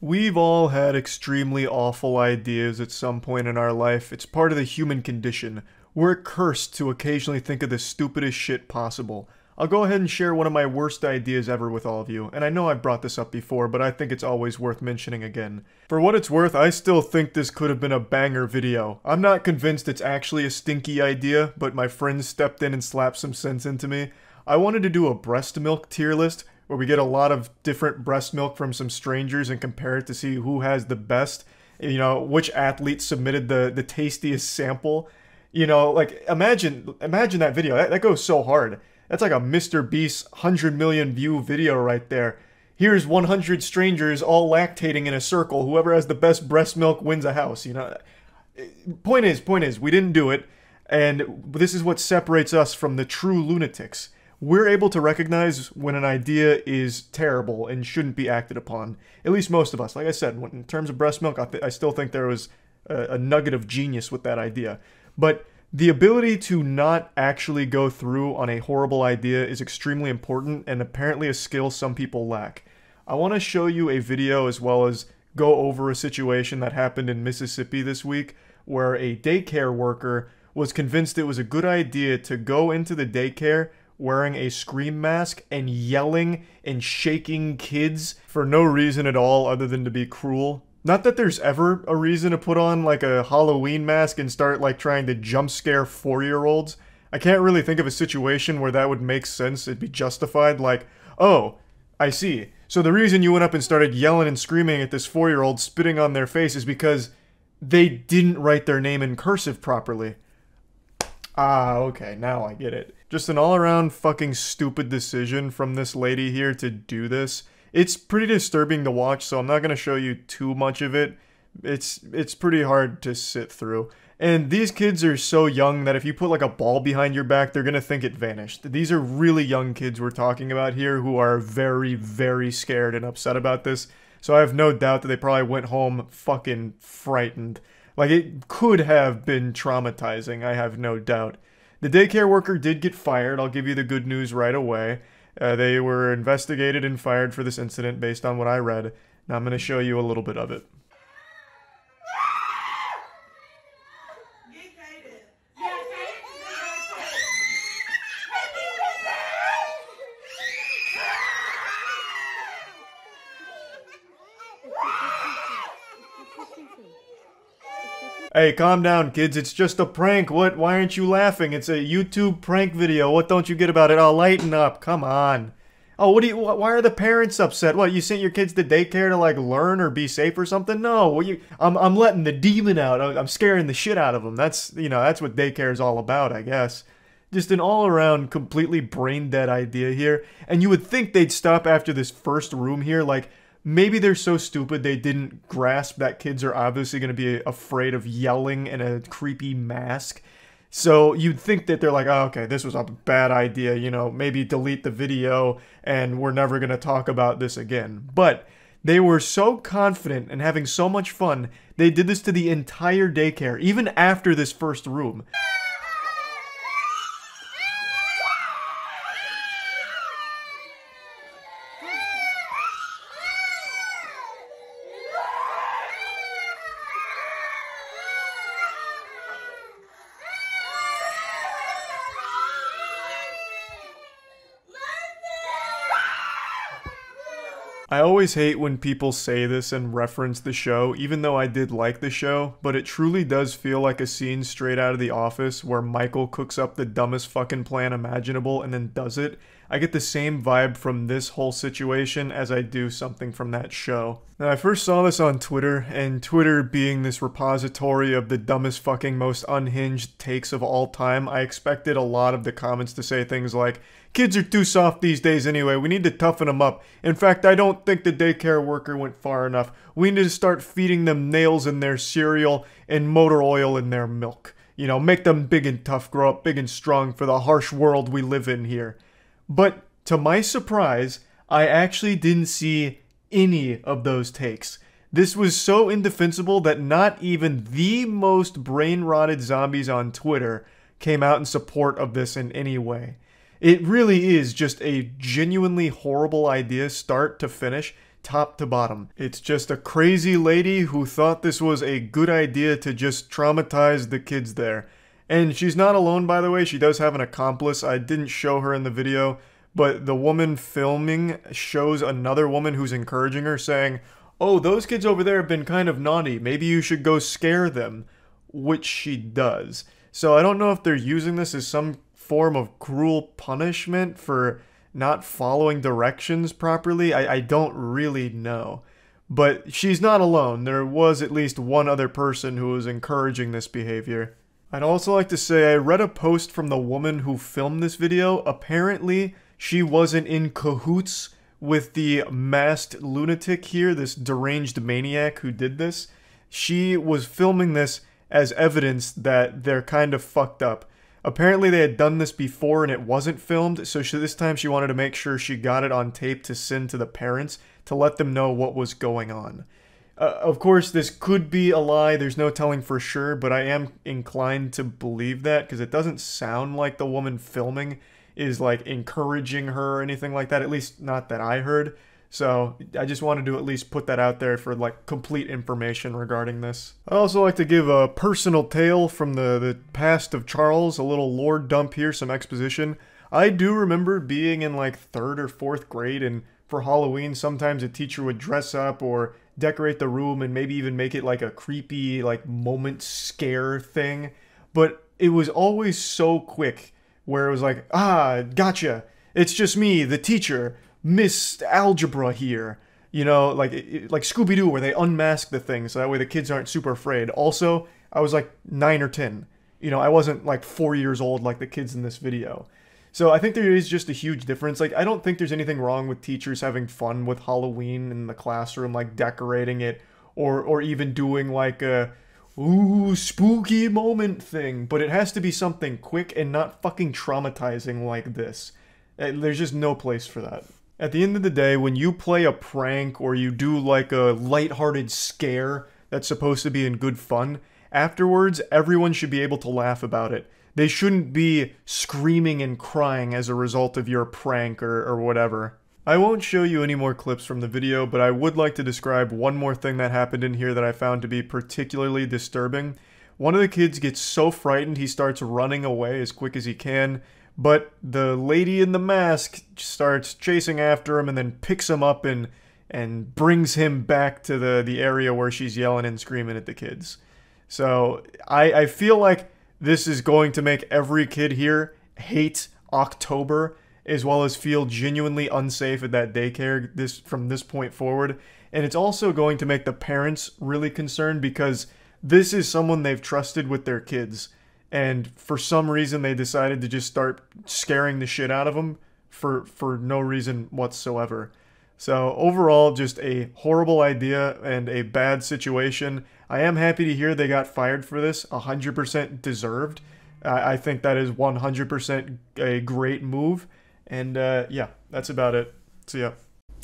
We've all had extremely awful ideas at some point in our life. It's part of the human condition. We're cursed to occasionally think of the stupidest shit possible. I'll go ahead and share one of my worst ideas ever with all of you, and I know I've brought this up before, but I think it's always worth mentioning again. For what it's worth, I still think this could have been a banger video. I'm not convinced it's actually a stinky idea, but my friends stepped in and slapped some sense into me. I wanted to do a breast milk tier list, where we get a lot of different breast milk from some strangers and compare it to see who has the best, you know, which athlete submitted the tastiest sample. You know, like, imagine that video. That goes so hard. That's like a Mr. Beast 100 million view video right there. Here's 100 strangers all lactating in a circle. Whoever has the best breast milk wins a house, you know. Point is, we didn't do it, and this is what separates us from the true lunatics. We're able to recognize when an idea is terrible and shouldn't be acted upon. At least most of us. Like I said, in terms of breast milk, I still think there was a nugget of genius with that idea. But the ability to not actually go through on a horrible idea is extremely important and apparently a skill some people lack. I want to show you a video as well as go over a situation that happened in Mississippi this week where a daycare worker was convinced it was a good idea to go into the daycare wearing a scream mask and yelling and shaking kids for no reason at all other than to be cruel. Not that there's ever a reason to put on like a Halloween mask and start like trying to jump scare 4-year-olds. I can't really think of a situation where that would make sense. It'd be justified like, oh, I see. So the reason you went up and started yelling and screaming at this 4-year-old spitting on their face is because they didn't write their name in cursive properly. Ah, okay, now I get it. Just an all-around fucking stupid decision from this lady here to do this. It's pretty disturbing to watch, so I'm not going to show you too much of it. It's pretty hard to sit through. And these kids are so young that if you put like a ball behind your back, they're going to think it vanished. These are really young kids we're talking about here who are very, very scared and upset about this. So I have no doubt that they probably went home fucking frightened. Like, it could have been traumatizing, I have no doubt. The daycare worker did get fired. I'll give you the good news right away. They were investigated and fired for this incident based on what I read. Now I'm going to show you a little bit of it. Hey, calm down, kids. It's just a prank. What? Why aren't you laughing? It's a YouTube prank video. What don't you get about it? Oh, lighten up. Come on. Oh, why are the parents upset? What, you sent your kids to daycare to, like, learn or be safe or something? No, I'm letting the demon out. I'm scaring the shit out of them. That's, you know, that's what daycare is all about, I guess. Just an all-around, completely brain-dead idea here. And you would think they'd stop after this first room here, like, maybe they're so stupid they didn't grasp that kids are obviously going to be afraid of yelling in a creepy mask. So you'd think that they're like, oh, okay, this was a bad idea, you know, maybe delete the video and we're never going to talk about this again. But they were so confident and having so much fun, they did this to the entire daycare, even after this first room. I always hate when people say this and reference the show, even though I did like the show, but it truly does feel like a scene straight out of The Office where Michael cooks up the dumbest fucking plan imaginable and then does it. I get the same vibe from this whole situation as I do something from that show. Now, I first saw this on Twitter, and Twitter being this repository of the dumbest fucking most unhinged takes of all time, I expected a lot of the comments to say things like, kids are too soft these days anyway, we need to toughen them up. In fact, I don't think the daycare worker went far enough. We need to start feeding them nails in their cereal and motor oil in their milk. You know, make them big and tough, grow up big and strong for the harsh world we live in here. But to my surprise, I actually didn't see any of those takes. This was so indefensible that not even the most brain-rotted zombies on Twitter came out in support of this in any way. It really is just a genuinely horrible idea, start to finish, top to bottom. It's just a crazy lady who thought this was a good idea to just traumatize the kids there. And she's not alone, by the way. She does have an accomplice. I didn't show her in the video, but the woman filming shows another woman who's encouraging her, saying, oh, those kids over there have been kind of naughty. Maybe you should go scare them, which she does. So I don't know if they're using this as some form of cruel punishment for not following directions properly. I don't really know. But she's not alone. There was at least one other person who was encouraging this behavior. I'd also like to say I read a post from the woman who filmed this video. Apparently, she wasn't in cahoots with the masked lunatic here, this deranged maniac who did this. She was filming this as evidence that they're kind of fucked up. Apparently they had done this before and it wasn't filmed, so this time she wanted to make sure she got it on tape to send to the parents to let them know what was going on. Of course, this could be a lie. There's no telling for sure, but I am inclined to believe that because it doesn't sound like the woman filming is like encouraging her or anything like that. At least not that I heard. So I just wanted to at least put that out there for like complete information regarding this. I also like to give a personal tale from the past of Charles, a little lore dump here, some exposition. I do remember being in like 3rd or 4th grade, and for Halloween sometimes a teacher would dress up or decorate the room and maybe even make it like a creepy like moment scare thing. But it was always so quick where it was like, ah, gotcha. It's just me, the teacher, Miss Algebra here. You know, like Scooby-Doo where they unmask the thing so that way the kids aren't super afraid. Also, I was like 9 or 10. You know, I wasn't like 4 years old like the kids in this video. So I think there is just a huge difference. Like, I don't think there's anything wrong with teachers having fun with Halloween in the classroom, like decorating it, or even doing like a, ooh, spooky moment thing. But it has to be something quick and not fucking traumatizing like this. There's just no place for that. At the end of the day, when you play a prank or you do like a lighthearted scare that's supposed to be in good fun, afterwards, everyone should be able to laugh about it. They shouldn't be screaming and crying as a result of your prank or whatever. I won't show you any more clips from the video, but I would like to describe one more thing that happened in here that I found to be particularly disturbing. One of the kids gets so frightened he starts running away as quick as he can, but the lady in the mask starts chasing after him and then picks him up and brings him back to the area where she's yelling and screaming at the kids. So I feel like this is going to make every kid here hate October, as well as feel genuinely unsafe at that daycare from this point forward. And it's also going to make the parents really concerned because this is someone they've trusted with their kids. And for some reason, they decided to just start scaring the shit out of them for no reason whatsoever. So overall, just a horrible idea and a bad situation. I am happy to hear they got fired for this, 100% deserved. I think that is 100% a great move. And yeah, that's about it. So yeah.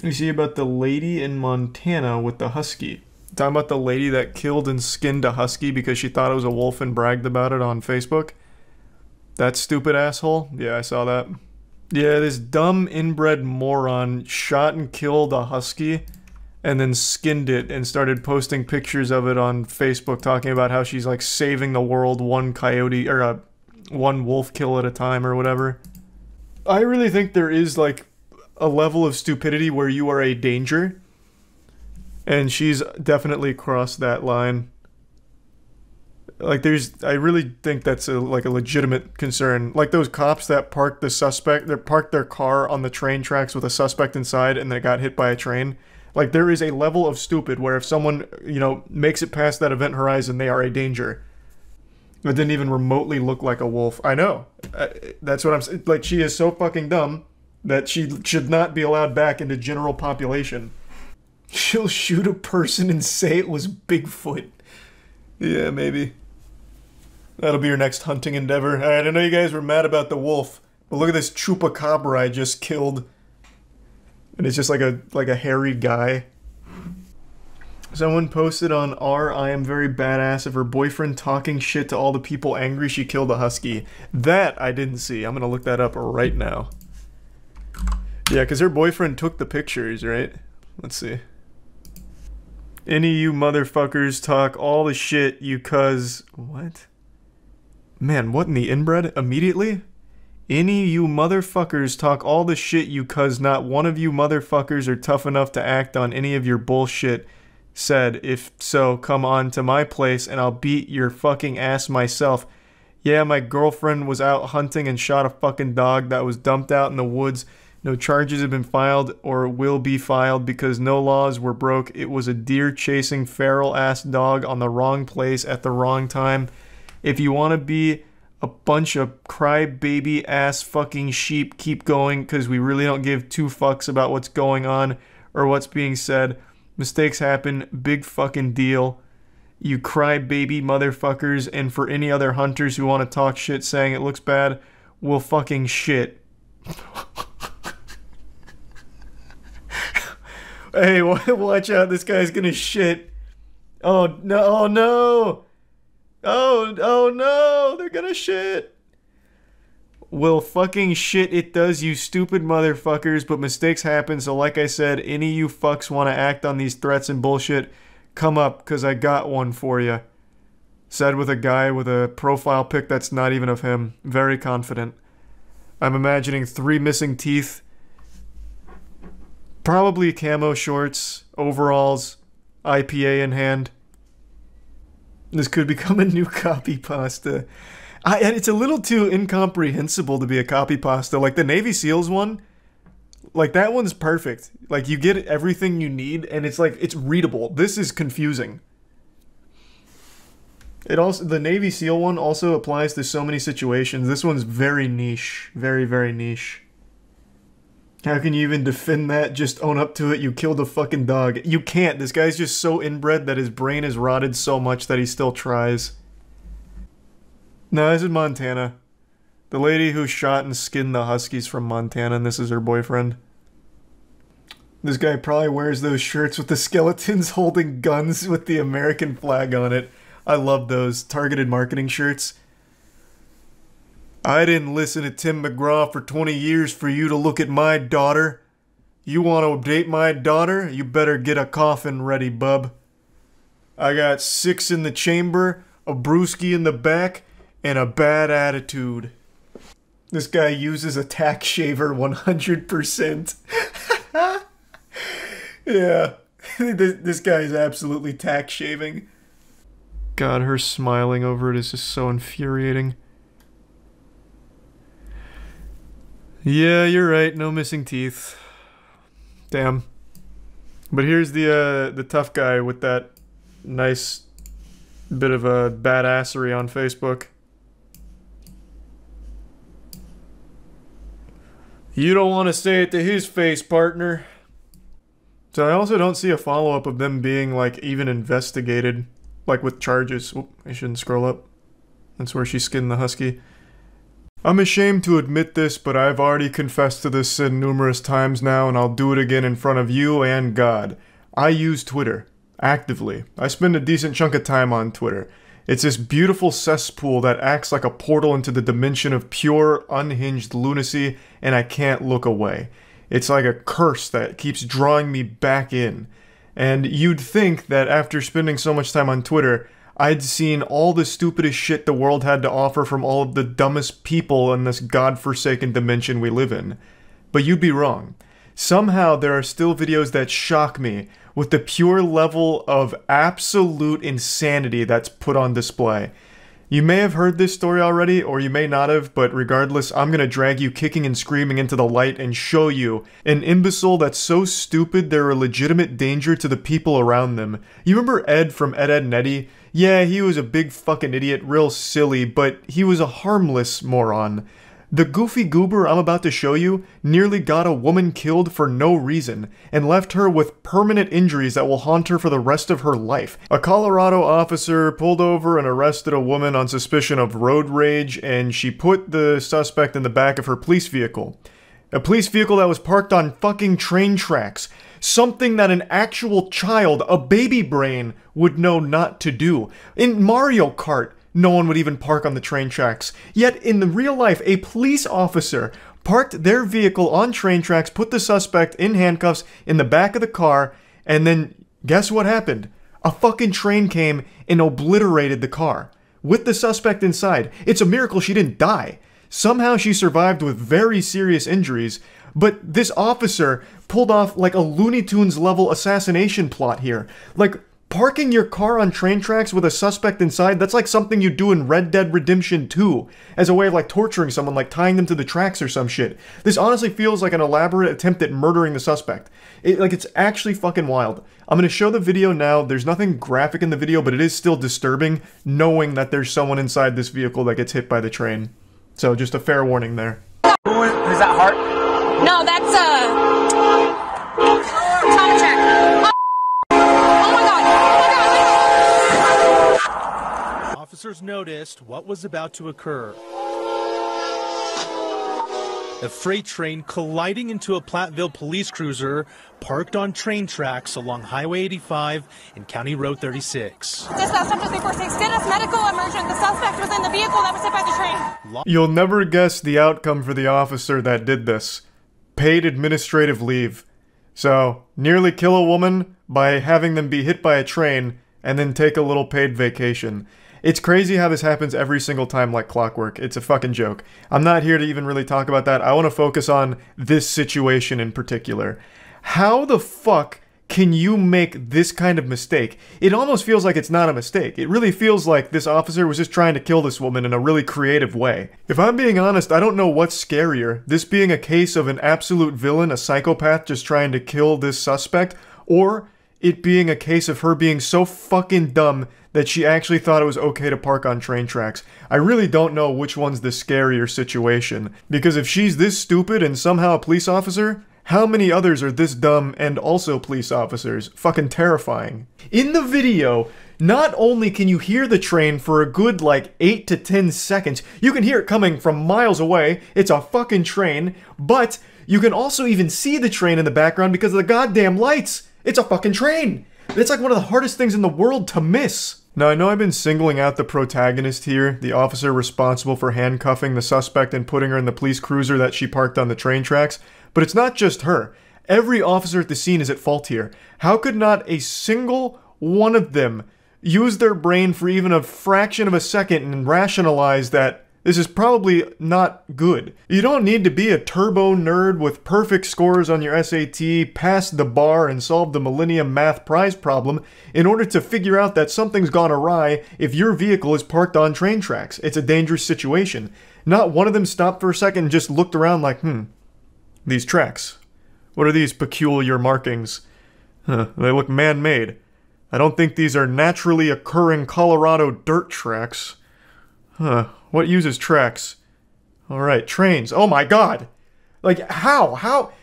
You see about the lady in Montana with the husky. Talking about the lady that killed and skinned a husky because she thought it was a wolf and bragged about it on Facebook. That stupid asshole? Yeah, I saw that. Yeah, this dumb inbred moron shot and killed a husky and then skinned it and started posting pictures of it on Facebook talking about how she's like saving the world one coyote or one wolf kill at a time or whatever. I really think there is like a level of stupidity where you are a danger, and she's definitely crossed that line. Like I really think that's like a legitimate concern. Like those cops that parked their car on the train tracks with a suspect inside and they got hit by a train. Like there is a level of stupid where if someone, you know, makes it past that event horizon, they are a danger. It didn't even remotely look like a wolf. I know. That's what I'm saying. Like she is so fucking dumb that she should not be allowed back into general population. She'll shoot a person and say it was Bigfoot. Yeah, maybe. That'll be your next hunting endeavor. Alright, I know you guys were mad about the wolf, but look at this chupacabra I just killed. And it's just like a hairy guy. Someone posted on I am very badass of her boyfriend talking shit to all the people angry she killed a husky. That I didn't see. I'm gonna look that up right now. Yeah, because her boyfriend took the pictures, right? Let's see. Any of you motherfuckers talk all the shit you cuz... What? Man, what in the inbred? Immediately? Any of you motherfuckers talk all the shit you cuz not one of you motherfuckers are tough enough to act on any of your bullshit said. If so, come on to my place and I'll beat your fucking ass myself. Yeah, my girlfriend was out hunting and shot a fucking dog that was dumped out in the woods. No charges have been filed or will be filed because no laws were broke. It was a deer-chasing feral-ass dog on the wrong place at the wrong time. If you want to be a bunch of crybaby-ass fucking sheep, keep going because we really don't give two fucks about what's going on or what's being said. Mistakes happen. Big fucking deal. You crybaby motherfuckers, and for any other hunters who want to talk shit saying it looks bad, we'll fucking shit. Hey, watch out, this guy's gonna shit. Oh no, oh no! Oh no! They're gonna shit! Well, fucking shit it does, you stupid motherfuckers, but mistakes happen, so like I said, any of you fucks want to act on these threats and bullshit, come up, cause I got one for you. Said with a guy with a profile pic that's not even of him. Very confident. I'm imagining 3 missing teeth. Probably camo shorts, overalls, IPA in hand. This could become a new copy pasta. And it's a little too incomprehensible to be a copy pasta. Like the Navy SEALs one, like that one's perfect. Like you get everything you need and it's like, it's readable. This is confusing. It also, the Navy SEAL one also applies to so many situations. This one's very niche. Very, very niche. How can you even defend that? Just own up to it. You killed a fucking dog. You can't. This guy's just so inbred that his brain is rotted so much that he still tries. No, this is Montana. The lady who shot and skinned the Huskies from Montana, and this is her boyfriend. This guy probably wears those shirts with the skeletons holding guns with the American flag on it. I love those targeted marketing shirts. I didn't listen to Tim McGraw for 20 years for you to look at my daughter. You want to date my daughter? You better get a coffin ready, bub. I got 6 in the chamber, a brewski in the back, and a bad attitude. This guy uses a tack shaver 100%. Yeah, this guy is absolutely tack shaving. God, her smiling over it is just so infuriating. Yeah, you're right. No missing teeth. Damn. But here's the tough guy with that nice bit of a badassery on Facebook. You don't want to say it to his face, partner. So I also don't see a follow-up of them being, like, even investigated. Like, with charges. Oop, I shouldn't scroll up. That's where she skinned the husky. I'm ashamed to admit this, but I've already confessed to this sin numerous times now, and I'll do it again in front of you and God. I use Twitter. Actively. I spend a decent chunk of time on Twitter. It's this beautiful cesspool that acts like a portal into the dimension of pure, unhinged lunacy, and I can't look away. It's like a curse that keeps drawing me back in. And you'd think that after spending so much time on Twitter, I'd seen all the stupidest shit the world had to offer from all of the dumbest people in this godforsaken dimension we live in. But you'd be wrong. Somehow there are still videos that shock me with the pure level of absolute insanity that's put on display. You may have heard this story already, or you may not have, but regardless, I'm gonna drag you kicking and screaming into the light and show you an imbecile that's so stupid they're a legitimate danger to the people around them. You remember Ed from Ed, Edd n Eddy? Yeah, he was a big fucking idiot, real silly, but he was a harmless moron. The goofy goober I'm about to show you nearly got a woman killed for no reason and left her with permanent injuries that will haunt her for the rest of her life. A Colorado officer pulled over and arrested a woman on suspicion of road rage, and she put the suspect in the back of her police vehicle. A police vehicle that was parked on fucking train tracks. Something that an actual child, a baby brain, would know not to do. In Mario Kart, no one would even park on the train tracks. Yet, in the real life, a police officer parked their vehicle on train tracks, put the suspect in handcuffs in the back of the car, and then, guess what happened? A fucking train came and obliterated the car. With the suspect inside. It's a miracle she didn't die. Somehow she survived with very serious injuries, but this officer pulled off like a Looney Tunes level assassination plot here. Like, parking your car on train tracks with a suspect inside, that's like something you do in Red Dead Redemption 2, as a way of like torturing someone, like tying them to the tracks or some shit. This honestly feels like an elaborate attempt at murdering the suspect. It's actually fucking wild. I'm gonna show the video now. There's nothing graphic in the video, but it is still disturbing knowing that there's someone inside this vehicle that gets hit by the train. So just a fair warning there. Is that Hart? No, that's Tomchek. Officers noticed what was about to occur. A freight train colliding into a Platteville police cruiser parked on train tracks along Highway 85 and County Road 36. Dispatch number 346, status medical emergent. The suspect was in the vehicle that was hit by the train. You'll never guess the outcome for the officer that did this. Paid administrative leave. So, nearly kill a woman by having them be hit by a train and then take a little paid vacation. It's crazy how this happens every single time like clockwork. It's a fucking joke. I'm not here to even really talk about that. I want to focus on this situation in particular. How the fuck can you make this kind of mistake? It almost feels like it's not a mistake. It really feels like this officer was just trying to kill this woman in a really creative way. If I'm being honest, I don't know what's scarier. This being a case of an absolute villain, a psychopath just trying to kill this suspect, or it being a case of her being so fucking dumb that she actually thought it was okay to park on train tracks. I really don't know which one's the scarier situation, because if she's this stupid and somehow a police officer, how many others are this dumb and also police officers? Fucking terrifying. In the video, not only can you hear the train for a good like 8 to 10 seconds, you can hear it coming from miles away, it's a fucking train, but you can also even see the train in the background because of the goddamn lights. It's a fucking train! It's like one of the hardest things in the world to miss. Now, I know I've been singling out the protagonist here, the officer responsible for handcuffing the suspect and putting her in the police cruiser that she parked on the train tracks, but it's not just her. Every officer at the scene is at fault here. How could not a single one of them use their brain for even a fraction of a second and rationalize that this is probably not good? You don't need to be a turbo nerd with perfect scores on your SAT, pass the bar, and solve the Millennium Math Prize problem in order to figure out that something's gone awry if your vehicle is parked on train tracks. It's a dangerous situation. Not one of them stopped for a second and just looked around like, these tracks. What are these peculiar markings? They look man-made. I don't think these are naturally occurring Colorado dirt tracks. What uses tracks? Alright, trains. Oh my god! Like, how?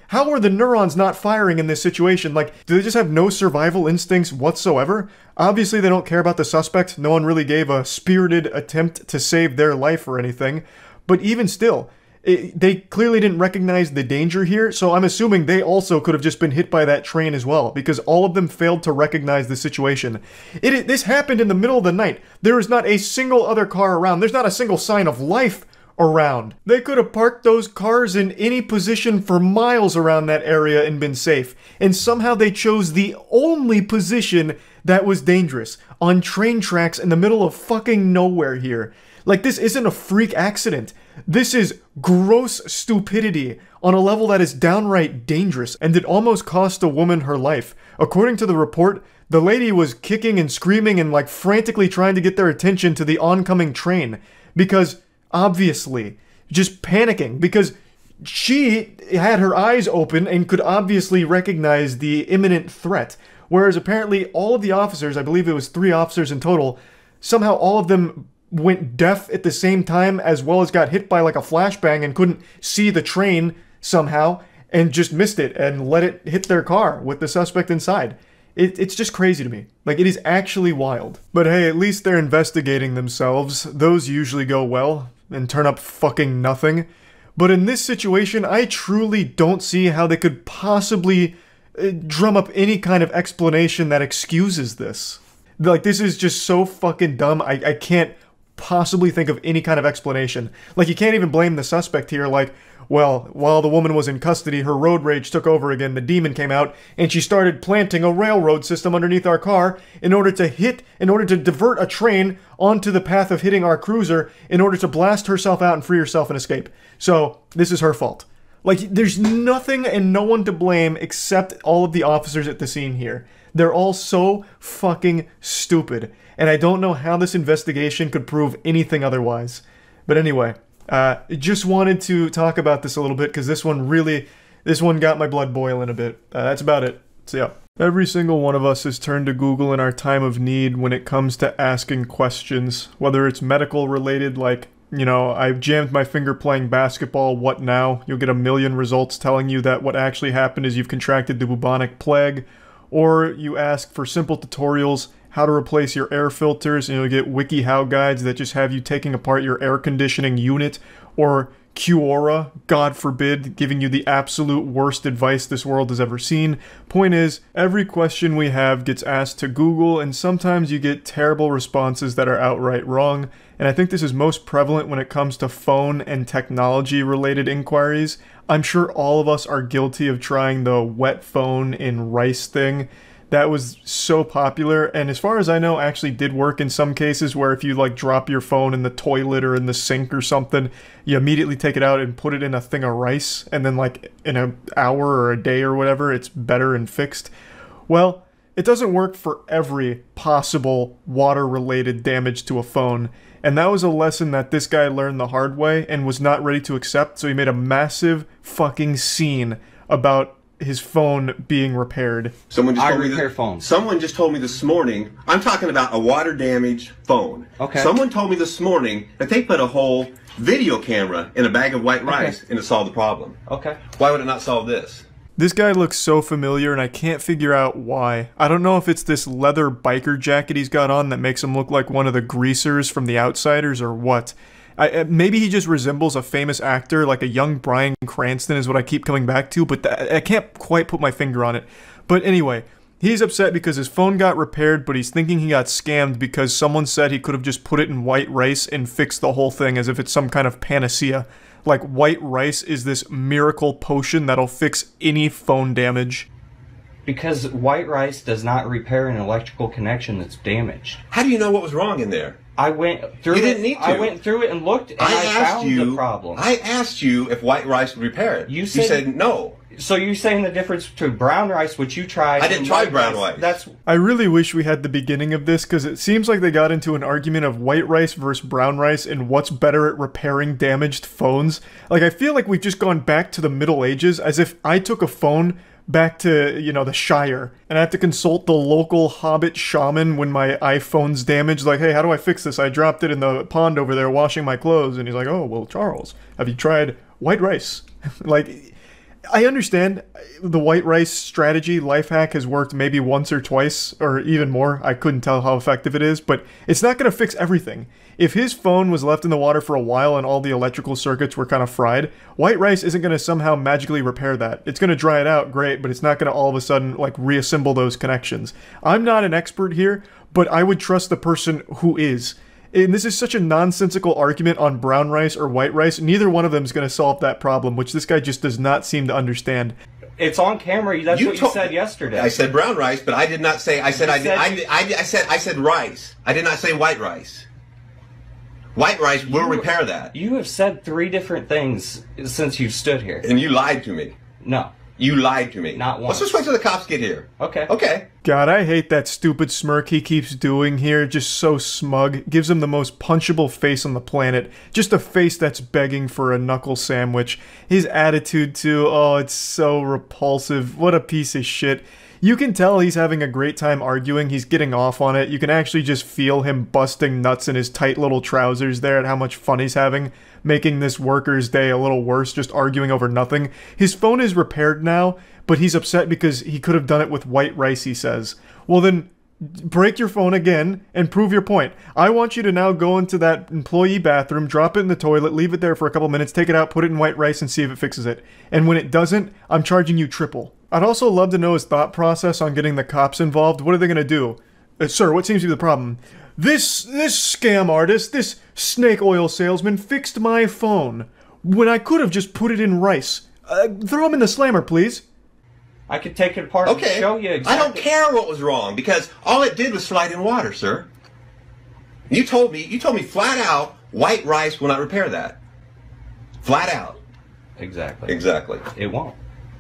How are the neurons not firing in this situation? Like, do they just have no survival instincts whatsoever? Obviously they don't care about the suspect. No one really gave a spirited attempt to save their life or anything. But even still, they clearly didn't recognize the danger here, so I'm assuming they also could have just been hit by that train as well, because all of them failed to recognize the situation. This happened in the middle of the night. There is not a single other car around. There's not a single sign of life around. They could have parked those cars in any position for miles around that area and been safe. And somehow they chose the only position that was dangerous, on train tracks in the middle of fucking nowhere here. Like, this isn't a freak accident. This is gross stupidity on a level that is downright dangerous, and it almost cost a woman her life. According to the report, the lady was kicking and screaming and like frantically trying to get their attention to the oncoming train, because obviously, just panicking, because she had her eyes open and could obviously recognize the imminent threat, whereas apparently all of the officers, I believe it was 3 officers in total, somehow all of them went deaf at the same time, as well as got hit by like a flashbang and couldn't see the train somehow and just missed it and let it hit their car with the suspect inside. It's just crazy to me. Like, it is actually wild. But hey, at least they're investigating themselves. Those usually go well and turn up fucking nothing. But in this situation, I truly don't see how they could possibly drum up any kind of explanation that excuses this. Like, this is just so fucking dumb. I can't possibly think of any kind of explanation. Like, you can't even blame the suspect here, like, well, while the woman was in custody, her road rage took over again, the demon came out, and she started planting a railroad system underneath our car in order to divert a train onto the path of hitting our cruiser in order to blast herself out and free herself and escape. So, this is her fault. Like, there's nothing and no one to blame except all of the officers at the scene here. They're all so fucking stupid, and I don't know how this investigation could prove anything otherwise. But anyway, just wanted to talk about this a little bit, because this one got my blood boiling a bit. That's about it. So yeah. Every single one of us has turned to Google in our time of need when it comes to asking questions, whether it's medical related, like, you know, I jammed my finger playing basketball, what now? You'll get a million results telling you that what actually happened is you've contracted the bubonic plague. Or you ask for simple tutorials, how to replace your air filters, and you'll get WikiHow guides that just have you taking apart your air conditioning unit, or Quora, God forbid, giving you the absolute worst advice this world has ever seen. Point is, every question we have gets asked to Google, and sometimes you get terrible responses that are outright wrong. And I think this is most prevalent when it comes to phone and technology-related inquiries. I'm sure all of us are guilty of trying the wet phone in rice thing. That was so popular, and as far as I know, actually did work in some cases where if you like drop your phone in the toilet or in the sink or something, you immediately take it out and put it in a thing of rice, and then like in an hour or a day or whatever, it's better and fixed. Well, it doesn't work for every possible water-related damage to a phone, and that was a lesson that this guy learned the hard way and was not ready to accept, so he made a massive fucking scene about his phone being repaired. Someone just told me phones. Someone just told me this morning, I'm talking about a water damaged phone. Okay. Someone told me this morning that they put a whole video camera in a bag of white rice and it solved the problem. Okay. Why would it not solve this? This guy looks so familiar and I can't figure out why. I don't know if it's this leather biker jacket he's got on that makes him look like one of the greasers from The Outsiders or what. Maybe he just resembles a famous actor, like a young Bryan Cranston is what I keep coming back to, but I can't quite put my finger on it. But anyway, he's upset because his phone got repaired, but he's thinking he got scammed because someone said he could have just put it in white rice and fixed the whole thing as if it's some kind of panacea. Like white rice is this miracle potion that'll fix any phone damage. Because white rice does not repair an electrical connection that's damaged. How do you know what was wrong in there? I went through You didn't need to. I went through it and looked, and I found the problem. I asked you if white rice would repair it. You said no. So you're saying the difference between brown rice, which you tried, I didn't try brown rice. I really wish we had the beginning of this, because it seems like they got into an argument of white rice versus brown rice and what's better at repairing damaged phones. Like, I feel like we've just gone back to the Middle Ages, as if I took a phone back to, you know, the Shire, and I have to consult the local hobbit shaman when my iPhone's damaged. Like, hey, how do I fix this? I dropped it in the pond over there washing my clothes. And he's like, oh, well, Charles, have you tried white rice? Like, I understand the white rice strategy, life hack, has worked maybe once or twice, or even more. I couldn't tell how effective it is, but it's not going to fix everything. If his phone was left in the water for a while and all the electrical circuits were kind of fried, white rice isn't going to somehow magically repair that. It's going to dry it out, great, but it's not going to all of a sudden, like, reassemble those connections. I'm not an expert here, but I would trust the person who is. And this is such a nonsensical argument on brown rice or white rice. Neither one of them is going to solve that problem, which this guy just does not seem to understand. It's on camera. That's what you said yesterday. I said brown rice, but I did not say. I said I said rice. I did not say white rice. White rice will repair that. You have said 3 different things since you've stood here. And you lied to me. No. You lied to me. Not once. Let's just wait till the cops get here. Okay. Okay. God, I hate that stupid smirk he keeps doing here. Just so smug. Gives him the most punchable face on the planet. Just a face that's begging for a knuckle sandwich. His attitude, too. Oh, it's so repulsive. What a piece of shit. You can tell he's having a great time arguing. He's getting off on it. You can actually just feel him busting nuts in his tight little trousers there at how much fun he's having, making this worker's day a little worse, just arguing over nothing. His phone is repaired now, but he's upset because he could have done it with white rice, he says. Well then, break your phone again and prove your point. I want you to now go into that employee bathroom, drop it in the toilet, leave it there for a couple minutes, take it out, put it in white rice, and see if it fixes it. And when it doesn't, I'm charging you triple. I'd also love to know his thought process on getting the cops involved. What are they going to do? Sir, what seems to be the problem? This scam artist, this snake oil salesman fixed my phone when I could have just put it in rice. Throw him in the slammer, please. I could take it apart and show you exactly. I don't care what was wrong because all it did was slide in water, sir. You told me flat out white rice will not repair that. Flat out. Exactly. Exactly. It won't.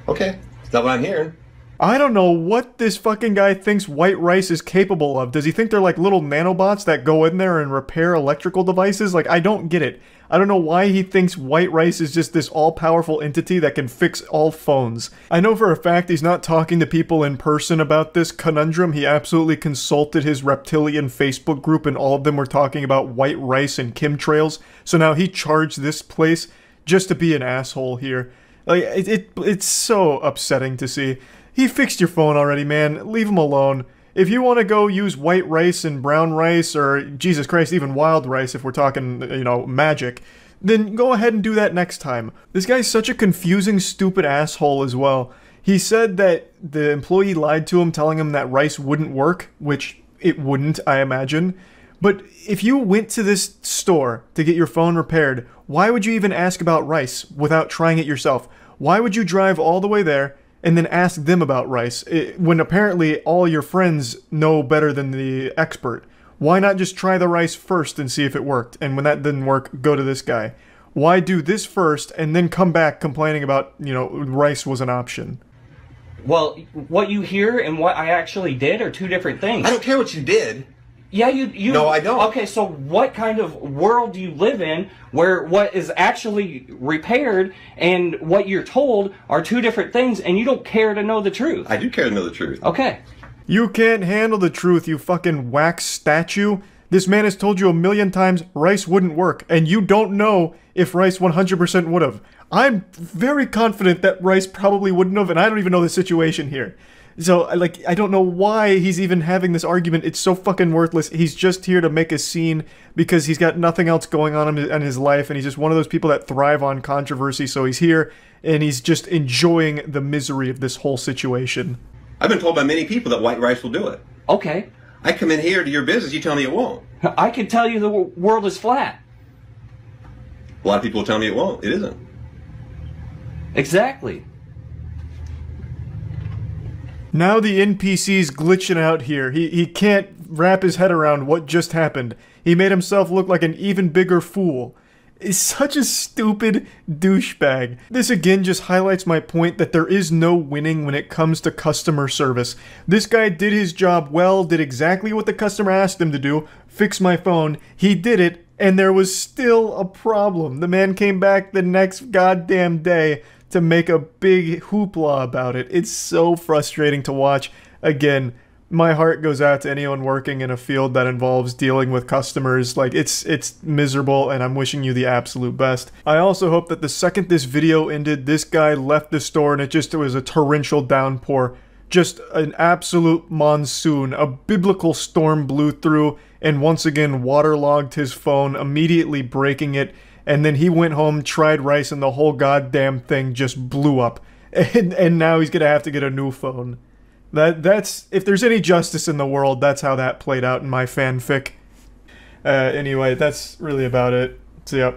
Okay. That's not what I'm hearing. I don't know what this fucking guy thinks white rice is capable of. Does he think they're like little nanobots that go in there and repair electrical devices? Like, I don't get it. I don't know why he thinks white rice is just this all-powerful entity that can fix all phones. I know for a fact he's not talking to people in person about this conundrum. He absolutely consulted his reptilian Facebook group and all of them were talking about white rice and chemtrails. So now he charged this place just to be an asshole here. Like, it's so upsetting to see. He fixed your phone already, man. Leave him alone. If you want to go use white rice and brown rice, or, Jesus Christ, even wild rice if we're talking, you know, magic, then go ahead and do that next time. This guy's such a confusing, stupid asshole as well. He said that the employee lied to him, telling him that rice wouldn't work, which it wouldn't, I imagine. But if you went to this store to get your phone repaired, why would you even ask about rice without trying it yourself? Why would you drive all the way there and then ask them about rice when apparently all your friends know better than the expert? Why not just try the rice first and see if it worked? And when that didn't work, go to this guy. Why do this first and then come back complaining about, you know, rice was an option? Well, what you hear and what I actually did are two different things. I don't care what you did. Yeah, you... No, I don't. Okay, so what kind of world do you live in where what is actually repaired and what you're told are two different things and you don't care to know the truth? I do care to know the truth. Okay. You can't handle the truth, you fucking wax statue. This man has told you a million times rice wouldn't work, and you don't know if rice 100% would have. I'm very confident that rice probably wouldn't have, and I don't even know the situation here. So, like, I don't know why he's even having this argument. It's so fucking worthless. He's just here to make a scene because he's got nothing else going on in his life, and he's just one of those people that thrive on controversy, so he's here, and he's just enjoying the misery of this whole situation. I've been told by many people that white rice will do it. Okay. I come in here to your business, you tell me it won't. I can tell you the world is flat. A lot of people tell me it won't. It isn't. Exactly. Now the NPC's glitching out here. He can't wrap his head around what just happened. He made himself look like an even bigger fool. Is such a stupid douchebag. This again just highlights my point that there is no winning when it comes to customer service. This guy did his job well, did exactly what the customer asked him to do, fix my phone. He did it, and there was still a problem. The man came back the next goddamn day to make a big hoopla about it. It's so frustrating to watch. Again, my heart goes out to anyone working in a field that involves dealing with customers. Like, it's miserable, and I'm wishing you the absolute best. I also hope that the second this video ended, this guy left the store and it was a torrential downpour. Just an absolute monsoon. A biblical storm blew through and once again waterlogged his phone, immediately breaking it. And then he went home, tried rice, and the whole goddamn thing just blew up. And now he's gonna have to get a new phone. That's if there's any justice in the world, that's how that played out in my fanfic. Anyway, that's really about it. So yeah.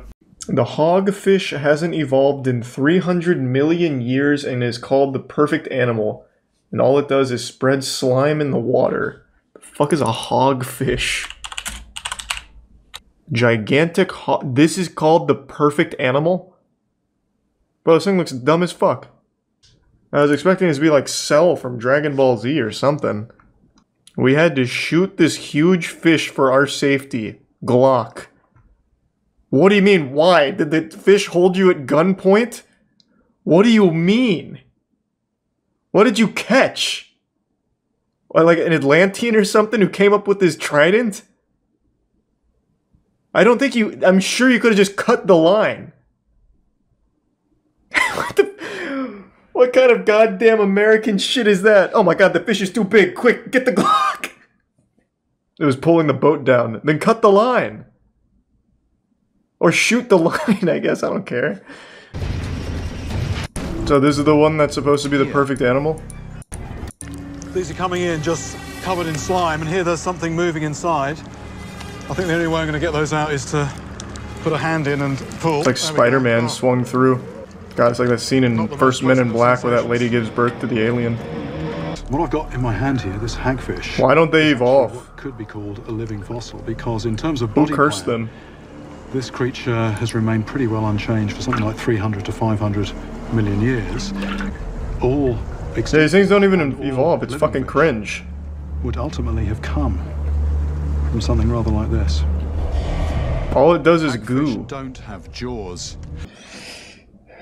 The hogfish hasn't evolved in 300 million years and is called the perfect animal. And all it does is spread slime in the water. The fuck is a hogfish? Gigantic this is called the perfect animal? Bro, this thing looks dumb as fuck. I was expecting it to be like Cell from Dragon Ball Z or something. We had to shoot this huge fish for our safety. Glock. What do you mean, why? Did the fish hold you at gunpoint? What do you mean? What did you catch? Like an Atlantean or something who came up with this trident? I don't think you... I'm sure you could have just cut the line. What kind of goddamn American shit is that? Oh my god, the fish is too big. Quick, get the Glock! It was pulling the boat down. Then cut the line. Or shoot the line, I guess. I don't care. So this is the one that's supposed to be the perfect animal? These are coming in just covered in slime, and here there's something moving inside. I think the only way I'm going to get those out is to put a hand in and pull. It's like Spider-Man swung through. God, it's like that scene in First Men in Black where that lady gives birth to the alien. What I've got in my hand here, this hagfish. Why don't they evolve? Could be called a living fossil, because in terms of body Who cursed them? This creature has remained pretty well unchanged for something like 300 to 500 million years. All these things don't even evolve. It's fucking cringe. Would ultimately have come from something rather like this. All it does is goo. Don't have jaws.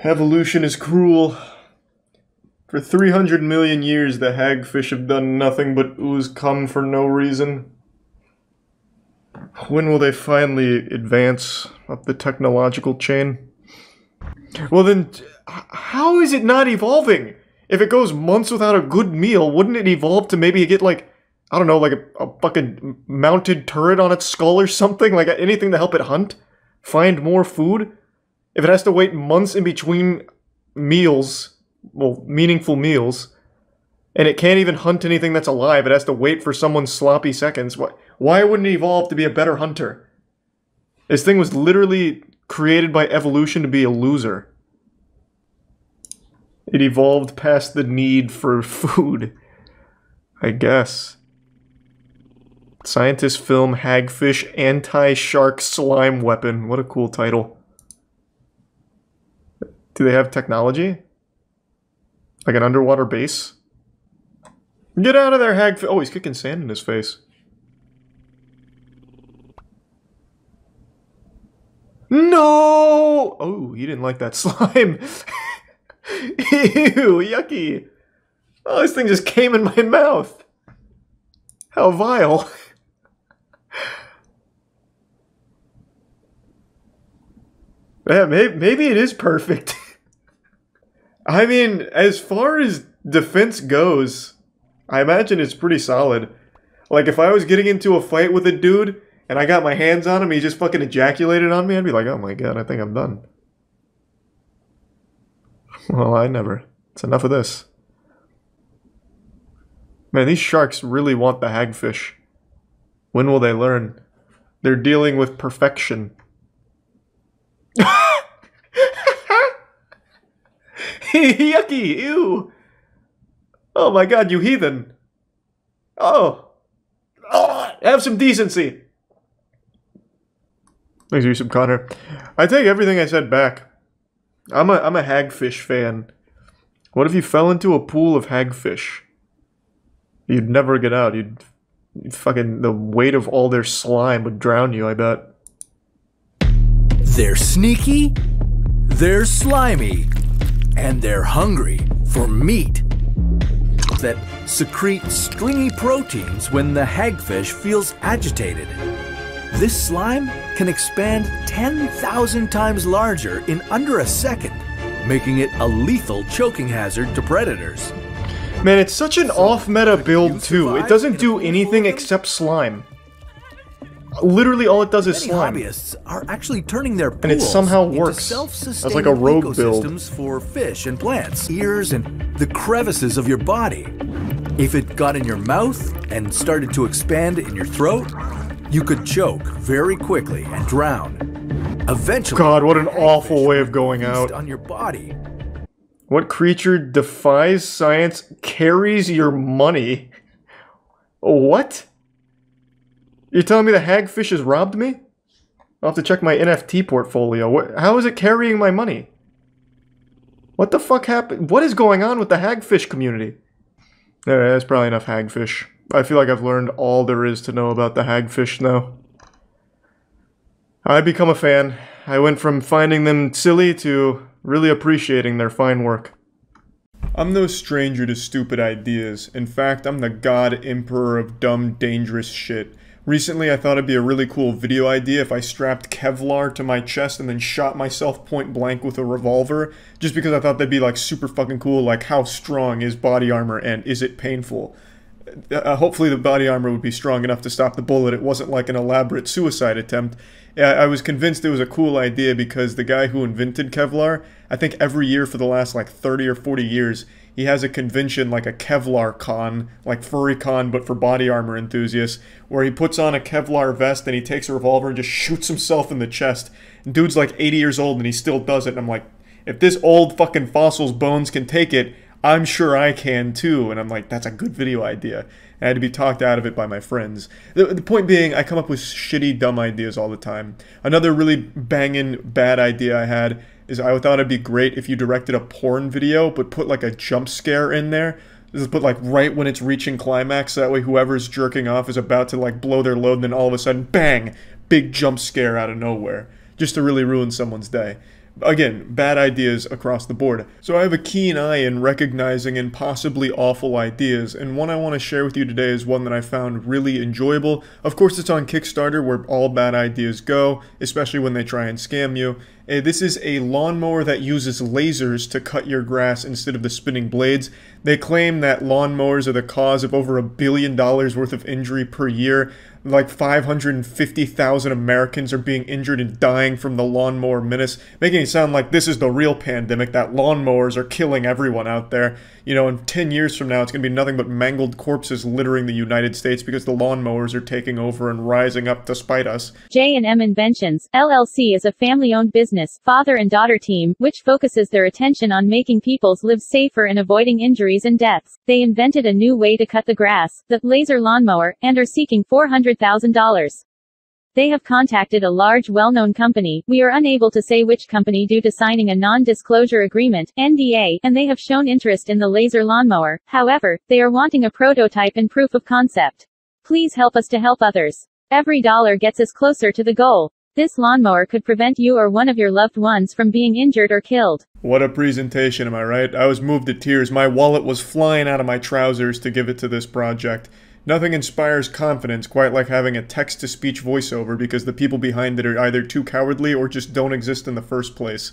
Evolution is cruel. For 300 million years, the hagfish have done nothing but ooze cum for no reason. When will they finally advance up the technological chain? Well then, how is it not evolving? If it goes months without a good meal, wouldn't it evolve to maybe get like, I don't know, like a fucking mounted turret on its skull or something? Like anything to help it hunt? Find more food? If it has to wait months in between meals, well, meaningful meals, and it can't even hunt anything that's alive, it has to wait for someone's sloppy seconds, why wouldn't it evolve to be a better hunter? This thing was literally created by evolution to be a loser. It evolved past the need for food, I guess. Scientists film hagfish anti-shark slime weapon. What a cool title. Do they have technology? Like an underwater base? Get out of there, hagfish! Oh, he's kicking sand in his face. No! Oh, he didn't like that slime. Ew, yucky. Oh, this thing just came in my mouth. How vile. Yeah, maybe it is perfect. I mean, as far as defense goes, I imagine it's pretty solid. Like, if I was getting into a fight with a dude, and I got my hands on him, he just fucking ejaculated on me, I'd be like, oh my god, I think I'm done. Well, I never. It's enough of this. Man, these sharks really want the hagfish. When will they learn? They're dealing with perfection. Yucky! Ew! Oh my god, you heathen! Oh! Have some decency! Thanks, Yusuf Connor. I take everything I said back. I'm a hagfish fan. What if you fell into a pool of hagfish? You'd never get out. You'd fucking... the weight of all their slime would drown you, I bet. They're sneaky, they're slimy, and they're hungry for meat that secrete stringy proteins when the hagfish feels agitated. This slime can expand 10,000 times larger in under a second, making it a lethal choking hazard to predators. Man, it's such an off-meta build, too. It doesn't do anything except slime. Literally all it does is slime. Hobbyists are actually turning their pools and it somehow works as like a rogue build. Ecosystems for fish and plants, ears, and the crevices of your body. If it got in your mouth and started to expand in your throat, you could choke very quickly and drown. Eventually, God, what an awful way of going out. On your body. What creature defies science, carries your money? What? You're telling me the hagfish has robbed me? I'll have to check my NFT portfolio. How is it carrying my money? What the fuck happened? What is going on with the hagfish community? That's probably enough hagfish. I feel like I've learned all there is to know about the hagfish now. I become a fan. I went from finding them silly to really appreciating their fine work. I'm no stranger to stupid ideas. In fact, I'm the god emperor of dumb, dangerous shit. Recently, I thought it'd be a really cool video idea if I strapped Kevlar to my chest and then shot myself point blank with a revolver, just because I thought that'd be like super fucking cool, like how strong is body armor and is it painful? Hopefully the body armor would be strong enough to stop the bullet. It wasn't like an elaborate suicide attempt. I was convinced it was a cool idea because the guy who invented Kevlar, I think every year for the last like 30 or 40 years, he has a convention like a Kevlar con, like Furry Con but for body armor enthusiasts, where he puts on a Kevlar vest and he takes a revolver and just shoots himself in the chest. And dude's like 80 years old and he still does it. And I'm like, if this old fucking fossil's bones can take it, I'm sure I can too. And I'm like, that's a good video idea. I had to be talked out of it by my friends. The point being, I come up with shitty, dumb ideas all the time. Another really banging bad idea I had is I thought it'd be great if you directed a porn video, but put like a jump scare in there. Just put like right when it's reaching climax, that way whoever's jerking off is about to like blow their load, and then all of a sudden, bang! Big jump scare out of nowhere. Just to really ruin someone's day. Again, bad ideas across the board. So I have a keen eye in recognizing and possibly awful ideas, and one I want to share with you today is one that I found really enjoyable. Of course, it's on Kickstarter, where all bad ideas go, especially when they try and scam you. This is a lawnmower that uses lasers to cut your grass instead of the spinning blades. They claim that lawnmowers are the cause of over $1 billion worth of injury per year. like 550,000 Americans are being injured and dying from the lawnmower menace, making it sound like this is the real pandemic, that lawnmowers are killing everyone out there. You know, in 10 years from now, it's going to be nothing but mangled corpses littering the United States because the lawnmowers are taking over and rising up to spite us. J&M Inventions, LLC is a family-owned business, father and daughter team, which focuses their attention on making people's lives safer and avoiding injuries and deaths. They invented a new way to cut the grass, the laser lawnmower, and are seeking $400,000. They have contacted a large well-known company, we are unable to say which company due to signing a non-disclosure agreement, NDA, and they have shown interest in the laser lawnmower. However, they are wanting a prototype and proof of concept. Please help us to help others. Every dollar gets us closer to the goal. This lawnmower could prevent you or one of your loved ones from being injured or killed. What a presentation, am I right? I was moved to tears. My wallet was flying out of my trousers to give it to this project. Nothing inspires confidence quite like having a text-to-speech voiceover because the people behind it are either too cowardly or just don't exist in the first place.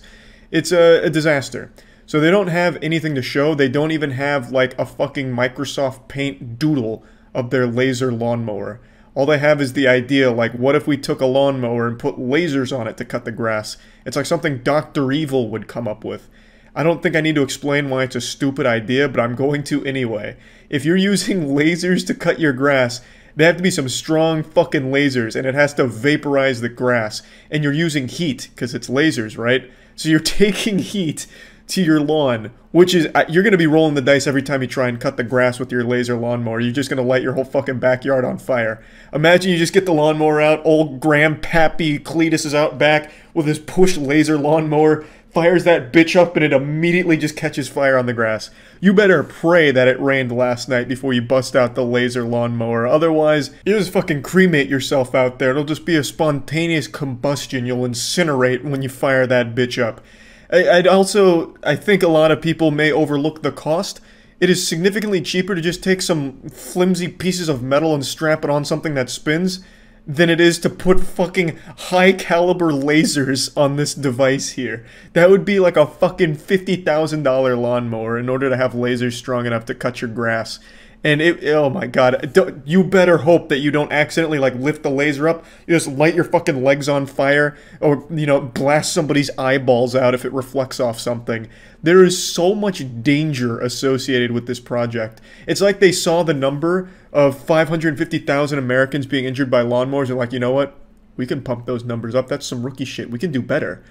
It's a disaster. So they don't have anything to show. They don't even have like a fucking Microsoft Paint doodle of their laser lawnmower. All they have is the idea, like, what if we took a lawnmower and put lasers on it to cut the grass? It's like something Dr. Evil would come up with. I don't think I need to explain why it's a stupid idea, but I'm going to anyway. If you're using lasers to cut your grass, they have to be some strong fucking lasers, and it has to vaporize the grass. And you're using heat, because it's lasers, right? So you're taking heat to your lawn, which is, you're going to be rolling the dice every time you try and cut the grass with your laser lawnmower. You're just going to light your whole fucking backyard on fire. Imagine you just get the lawnmower out, old Grandpappy Cletus is out back with his push laser lawnmower, fires that bitch up and it immediately just catches fire on the grass. You better pray that it rained last night before you bust out the laser lawnmower. Otherwise, you just fucking cremate yourself out there. It'll just be a spontaneous combustion. You'll incinerate when you fire that bitch up. I think a lot of people may overlook the cost. It is significantly cheaper to just take some flimsy pieces of metal and strap it on something that spins than it is to put fucking high caliber lasers on this device here. That would be like a fucking $50,000 lawnmower in order to have lasers strong enough to cut your grass. And oh my god, you better hope that you don't accidentally like lift the laser up, you just light your fucking legs on fire, or, you know, blast somebody's eyeballs out if it reflects off something. There is so much danger associated with this project. It's like they saw the number of 550,000 Americans being injured by lawnmowers and like, you know what? We can pump those numbers up. That's some rookie shit. We can do better.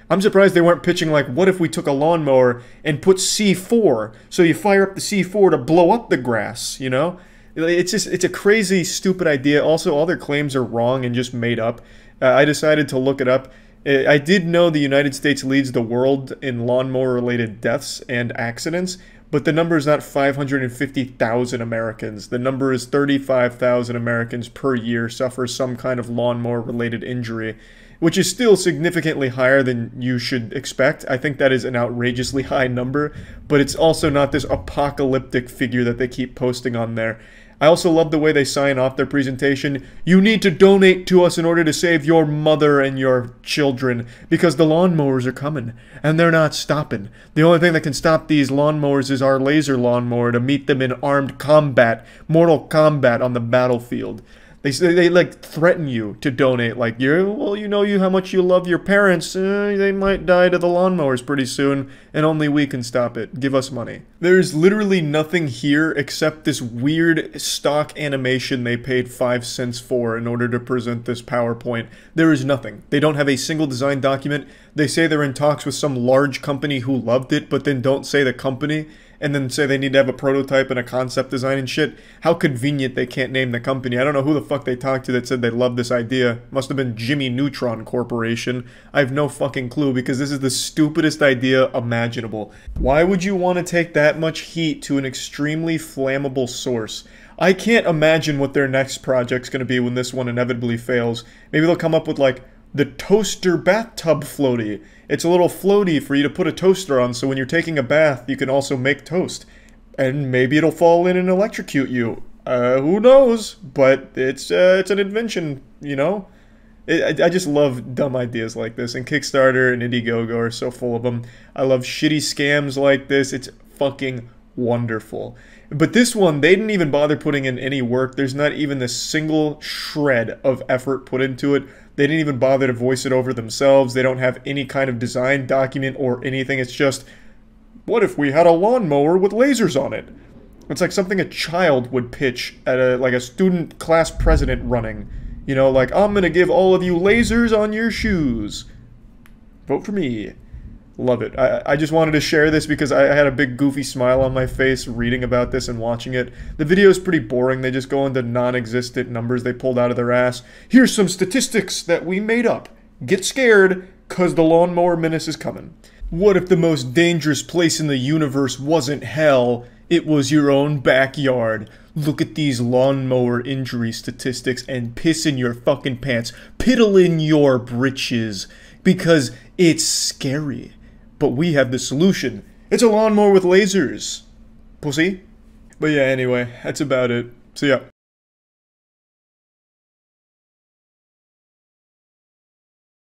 I'm surprised they weren't pitching like, what if we took a lawnmower and put C4, so you fire up the C4 to blow up the grass, you know? It's a crazy, stupid idea. Also, all their claims are wrong and just made up. I decided to look it up. I did know the United States leads the world in lawnmower-related deaths and accidents, but the number is not 550,000 Americans. The number is 35,000 Americans per year suffer some kind of lawnmower-related injury, which is still significantly higher than you should expect. I think that is an outrageously high number, but it's also not this apocalyptic figure that they keep posting on there. I also love the way they sign off their presentation. You need to donate to us in order to save your mother and your children, because the lawnmowers are coming, and they're not stopping. The only thing that can stop these lawnmowers is our laser lawnmower to meet them in armed combat, mortal combat on the battlefield. They like threaten you to donate, like, well, you know how much you love your parents, they might die to the lawnmowers pretty soon, and only we can stop it. Give us money. There's literally nothing here except this weird stock animation they paid 5 cents for in order to present this PowerPoint. There is nothing. They don't have a single design document. They say they're in talks with some large company who loved it, but then don't say the company, and then say they need to have a prototype and a concept design and shit. How convenient they can't name the company. I don't know who the fuck they talked to that said they loved this idea. Must have been Jimmy Neutron Corporation. I have no fucking clue, because this is the stupidest idea imaginable. Why would you want to take that much heat to an extremely flammable source? I can't imagine what their next project's going to be when this one inevitably fails. Maybe they'll come up with like the toaster bathtub floaty. It's a little floaty for you to put a toaster on, so when you're taking a bath, you can also make toast. And maybe it'll fall in and electrocute you. Who knows? But it's an invention, you know? I just love dumb ideas like this, and Kickstarter and Indiegogo are so full of them. I love shitty scams like this. It's fucking wonderful. But this one, they didn't even bother putting in any work. There's not even a single shred of effort put into it. They didn't even bother to voice it over themselves. They don't have any kind of design document or anything. It's just, what if we had a lawnmower with lasers on it? It's like something a child would pitch at a student class president running. You know, like, I'm gonna give all of you lasers on your shoes. Vote for me. Love it. I just wanted to share this because I had a big goofy smile on my face reading about this and watching it. The video is pretty boring. They just go into non-existent numbers they pulled out of their ass. Here's some statistics that we made up. Get scared, cause the lawnmower menace is coming. What if the most dangerous place in the universe wasn't hell? It was your own backyard. Look at these lawnmower injury statistics and piss in your fucking pants. Piddle in your britches. Because it's scary. But we have the solution. It's a lawnmower with lasers. Pussy. But yeah, anyway, that's about it. See ya.